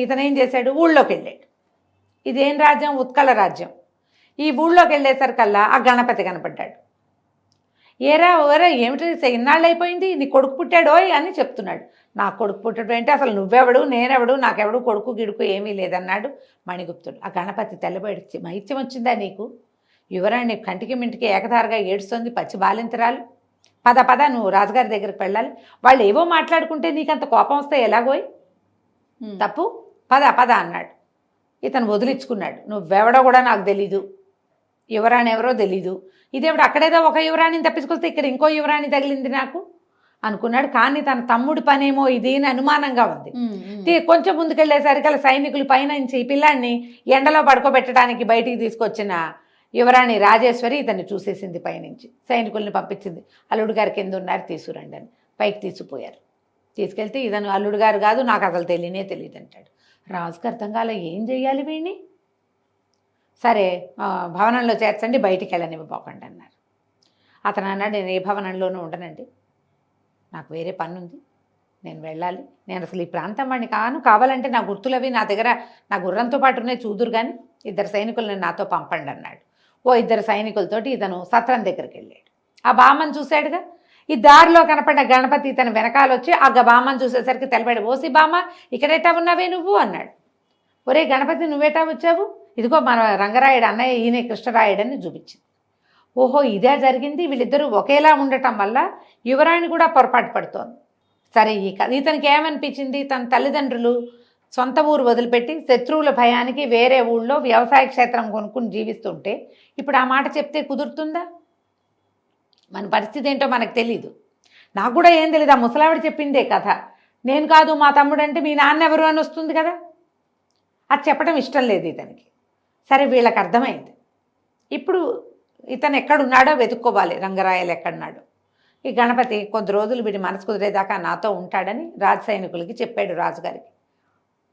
ఇతను ఏం చేశాడు, ఊళ్ళోకి వెళ్ళాడు. ఇదేం రాజ్యం? ఉత్కళ రాజ్యం. ఈ ఊళ్ళోకి వెళ్ళేసరికల్లా ఆ గణపతి కనపడ్డాడు. ఏరా ఏమిటి ఇన్నాళ్ళు అయిపోయింది, నీ కొడుకు పుట్టాడోయ్ అని చెప్తున్నాడు. నా కొడుకు పుట్టాడు అంటే అసలు నువ్వెవడు నేనెవడు, నాకెవడు కొడుకు గిడుకు ఏమీ లేదన్నాడు మణిగుప్తుడు. ఆ గణపతి తెల్లబడి, మైత్యం వచ్చిందా నీకు? యువరాణి కంటికి మింటికి ఏకధారగా ఏడుస్తుంది, పచ్చి బాలింతరాలు. పద నువ్వు రాజుగారి దగ్గరికి వెళ్ళాలి. వాళ్ళు ఏవో మాట్లాడుకుంటే నీకంత కోపం వస్తే ఎలాగోయ్, తప్పు, పద అన్నాడు. ఇతను వదిలించుకున్నాడు. నువ్వెవడో కూడా నాకు తెలీదు, యువరాణి ఎవరో తెలీదు. ఇదేవిడ అక్కడేదో ఒక యువరాణిని తప్పించుకొస్తే ఇక్కడ ఇంకో యువరాణి తగిలింది నాకు అనుకున్నాడు. కానీ తన తమ్ముడి పనేమో ఇది అని అనుమానంగా ఉంది. కొంచెం ముందుకెళ్ళేసరికి అలా సైనికులు పైనుంచి ఈ పిల్లాడిని ఎండలో పడుకోబెట్టడానికి బయటికి తీసుకొచ్చిన యువరాణి రాజేశ్వరి ఇతన్ని చూసేసింది. పైనుంచి సైనికుల్ని పంపించింది, అల్లుడు గారు కింద ఉన్నారు తీసుకురండి అని. పైకి తీసుకుపోయారు. తీసుకెళ్తే ఇతను అల్లుడు గారు కాదు, నాకు అసలు తెలియదు అంటాడు. రాజుకి అర్థం కాలే, ఏం చెయ్యాలి వీడిని. సరే భవనంలో చేర్చండి, బయటికి వెళ్ళనివ్వబోకండి అన్నారు. అతను అన్నాడు, నేను ఏ భవనంలోనూ ఉండనండి, నాకు వేరే పని ఉంది, నేను వెళ్ళాలి. నేను అసలు ఈ ప్రాంతం వాడిని కావాలంటే నా గుర్తులవి నా దగ్గర నా గుర్రంతో పాటు ఉన్నాయి, చూదురు కానీ 2 సైనికులను నాతో పంపండి అన్నాడు. 2 సైనికులతోటి ఇతను సత్రం దగ్గరికి వెళ్ళాడు. ఆ బామ్మను చూశాడుగా. ఈ దారిలో కనపడిన గణపతి ఇతను వెనకాల వచ్చి ఆ బామ్మను చూసేసరికి తెలబడి, ఓసి బామ్మ ఇక్కడెట్టా ఉన్నావే నువ్వు అన్నాడు. ఒరే గణపతి, నువ్వేటా వచ్చావు? ఇదిగో మన రంగరాయుడు అన్నయ్య, ఈయన కృష్ణరాయుడని చూపించింది. ఓహో, ఇదే జరిగింది. వీళ్ళిద్దరూ ఒకేలా ఉండటం వల్ల యువరాణి కూడా పొరపాటు పడుతోంది. సరే ఇతనికి ఏమనిపించింది, తన తల్లిదండ్రులు సొంత ఊరు వదిలిపెట్టి శత్రువుల భయానికి వేరే ఊళ్ళో వ్యవసాయ క్షేత్రం కొనుక్కుని జీవిస్తుంటే ఇప్పుడు ఆ మాట చెప్తే కుదురుతుందా? మన పరిస్థితి ఏంటో మనకు తెలీదు. నాకు కూడా ఏం తెలీదు, ఆ ముసలావిడ చెప్పిందే కథ. నేను కాదు మా తమ్ముడు అంటే మీ నాన్న ఎవరు అని వస్తుంది కదా. అది చెప్పడం ఇష్టం లేదు ఇతనికి. సరే వీళ్ళకి అర్థమైంది. ఇప్పుడు ఇతను ఎక్కడున్నాడో వెతుక్కోవాలి, రంగరాయలు ఎక్కడున్నాడో. ఈ గణపతి కొద్ది రోజులు వీడి మనసు కుదిరేదాకా నాతో ఉంటాడని రాజ సైనికులకి చెప్పాడు రాజుగారికి.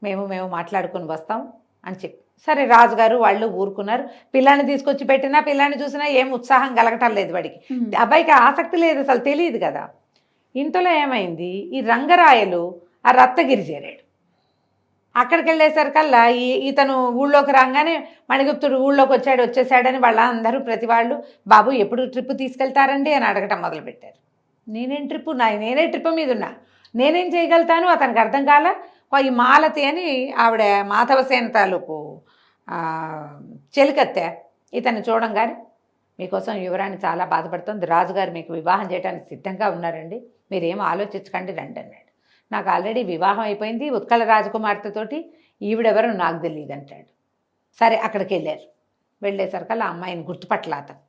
మేము మాట్లాడుకుని వస్తాం అని చెప్పి. సరే రాజుగారు వాళ్ళు ఊరుకున్నారు. పిల్లాన్ని తీసుకొచ్చి పెట్టినా పిల్లాన్ని చూసినా ఏం ఉత్సాహం కలగటం లేదు వాడికి. అబ్బాయికి ఆసక్తి లేదు, అసలు తెలియదు కదా. ఇంతలో ఏమైంది, ఈ రంగరాయలు ఆ రత్నగిరి చేరాడు. అక్కడికి వెళ్ళేసరికల్లా ఇతను ఊళ్ళోకి రాగానే మణిగుప్తుడు ఊళ్ళోకి వచ్చేసాడని వాళ్ళందరూ ప్రతి వాళ్ళు, బాబు ఎప్పుడు ట్రిప్ తీసుకెళ్తారండి అని అడగటం మొదలుపెట్టారు. నేనేం ట్రిప్పు, నేనే ట్రిప్ మీద ఉన్నా, నేనేం చేయగలుగుతాను. అతనికి అర్థం కాల. ఈ మాలతి అని ఆవిడ మాధవసేన తాలూకు చెలికత్తె ఇతన్ని చూడంగానే, మీకోసం యువరాణి చాలా బాధపడుతుంది, రాజుగారు మీకు వివాహం చేయడానికి సిద్ధంగా ఉన్నారండి, మీరేం ఆలోచించకండి రండి అన్నాడు. నాకు ఆల్రెడీ వివాహం అయిపోయింది ఉత్కళ రాజకుమార్తెతోటి, ఈవిడెవరో నాకు తెలియదు అంటాడు. సరే అక్కడికి వెళ్ళేసరికల్లా ఆ అమ్మాయిని గుర్తుపట్టల అతను.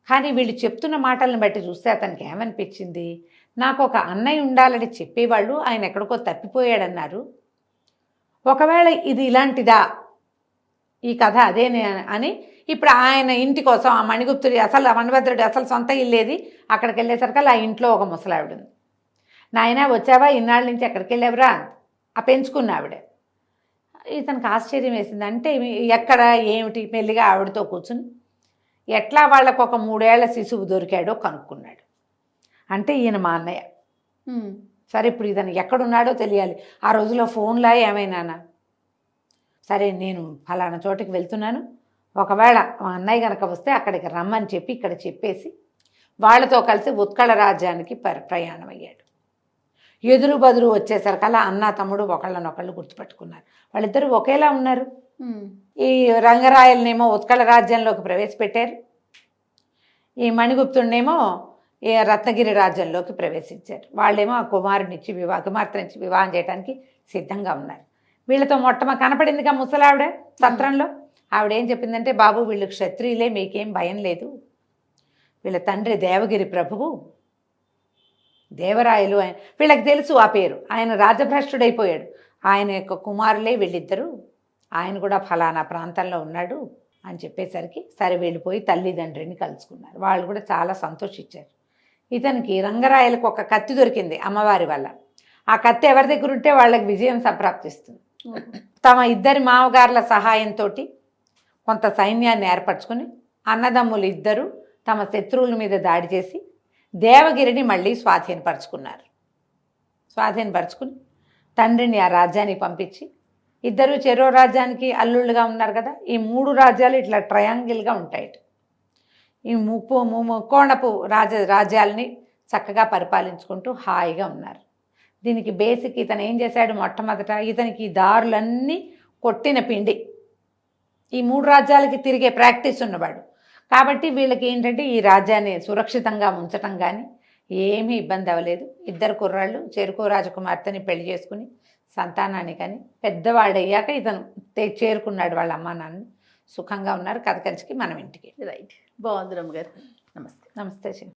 కానీ వీళ్ళు చెప్తున్న మాటలను బట్టి చూస్తే అతనికి ఏమనిపించింది, నాకు ఒక అన్నయ్య ఉండాలని చెప్పేవాళ్ళు ఆయన ఎక్కడికో తప్పిపోయాడన్నారు, ఒకవేళ ఇది ఇలాంటిదా ఈ కథ అదేనే అని ఇప్పుడు ఆయన ఇంటి కోసం ఆ మణిగుప్తుడి అసలు మణిభద్రుడి అసలు సొంత ఇల్లేది, అక్కడికి వెళ్ళేసరికల్లా ఆ ఇంట్లో ఒక ముసలావిడ ఉంది. నాయనా వచ్చావా, ఇన్నాళ్ళ నుంచి ఎక్కడికి వెళ్ళావురా ఆ పెంచుకున్న ఆవిడ. ఇతనికి ఆశ్చర్యం వేసింది. అంటే ఎక్కడ ఏమిటి, మెల్లిగా ఆవిడతో కూర్చుని ఎట్లా వాళ్ళకు ఒక 3 ఏళ్ల శిశువు దొరికాడో కనుక్కున్నాడు. అంటే ఈయన మా అన్నయ్య. సరే ఇప్పుడు ఇతను ఎక్కడున్నాడో తెలియాలి. ఆ రోజులో ఫోన్లా ఏమైనానా, సరే నేను ఫలానా చోటికి వెళ్తున్నాను, ఒకవేళ మా అన్నయ్య కనుక వస్తే అక్కడికి రమ్మని చెప్పి ఇక్కడ చెప్పేసి వాళ్ళతో కలిసి ఉత్కళ రాజ్యానికి ప్రయాణం అయ్యాడు. ఎదురు బదురు వచ్చేసరికల్లా అన్న తమ్ముడు ఒకళ్ళనొకళ్ళు గుర్తుపెట్టుకున్నారు. వాళ్ళిద్దరూ ఒకేలా ఉన్నారు. ఈ రంగరాయలనేమో ఉత్కళ రాజ్యంలోకి ప్రవేశపెట్టారు, ఈ మణిగుప్తుడినేమో ఈ రత్నగిరి రాజ్యంలోకి ప్రవేశించారు. వాళ్ళేమో ఆ కుమార్తెనిచ్చి వివాహం చేయడానికి సిద్ధంగా ఉన్నారు. వీళ్ళతో కనపడిందిగా ముసలావిడ సత్రంలో, ఆవిడేం చెప్పిందంటే, బాబు వీళ్ళు క్షత్రియులే, మీకేం భయం లేదు, వీళ్ళ తండ్రి దేవగిరి ప్రభువు, దేవరాయలు ఆయన, వీళ్ళకి తెలుసు ఆ పేరు, ఆయన రాజభ్రష్టుడైపోయాడు, ఆయన యొక్క కుమారులే వీళ్ళిద్దరూ, ఆయన కూడా ఫలానా ప్రాంతంలో ఉన్నాడు అని చెప్పేసరికి సరే వెళ్ళిపోయి తల్లిదండ్రిని కలుసుకున్నారు. వాళ్ళు కూడా చాలా సంతోషించారు. ఇతనికి రంగరాయలకు ఒక కత్తి దొరికింది అమ్మవారి వల్ల. ఆ కత్తి ఎవరి దగ్గర ఉంటే వాళ్ళకి విజయం సంప్రాప్తిస్తుంది. తమ ఇద్దరి మామగారుల సహాయంతో కొంత సైన్యాన్ని ఏర్పరచుకుని అన్నదమ్ములు ఇద్దరు తమ శత్రువుల మీద దాడి చేసి దేవగిరిని మళ్ళీ స్వాధీనపరుచుకుని తండ్రిని ఆ రాజ్యానికి పంపించి, ఇద్దరు చెరో రాజ్యానికి అల్లుళ్ళుగా ఉన్నారు కదా, ఈ 3 రాజ్యాలు ఇట్లా ట్రయాంగిల్గా ఉంటాయి. ఈ ముక్కోణపు రాజ్యాలని చక్కగా పరిపాలించుకుంటూ హాయిగా ఉన్నారు. దీనికి బేసిక్ ఇతను ఏం చేశాడు, మొట్టమొదట ఇతనికి ఈ దారులన్నీ కొట్టిన పిండి, ఈ 3 రాజ్యాలకి తిరిగే ప్రాక్టీస్ ఉన్నవాడు కాబట్టి వీళ్ళకి ఏంటంటే ఈ రాజ్యాన్ని సురక్షితంగా ఉంచటం కానీ ఏమీ ఇబ్బంది అవ్వలేదు. ఇద్దరు కుర్రాళ్ళు చెరుకు రాజకుమార్తెని పెళ్లి చేసుకుని సంతానాన్ని కానీ పెద్దవాడయ్యాక ఇతను చేరుకున్నాడు వాళ్ళ అమ్మా నాన్నని, సుఖంగా ఉన్నారు. కథ కంచికి మనం ఇంటికి. రైట్, బాగుంది రమ్మగారు. నమస్తే. నమస్తే.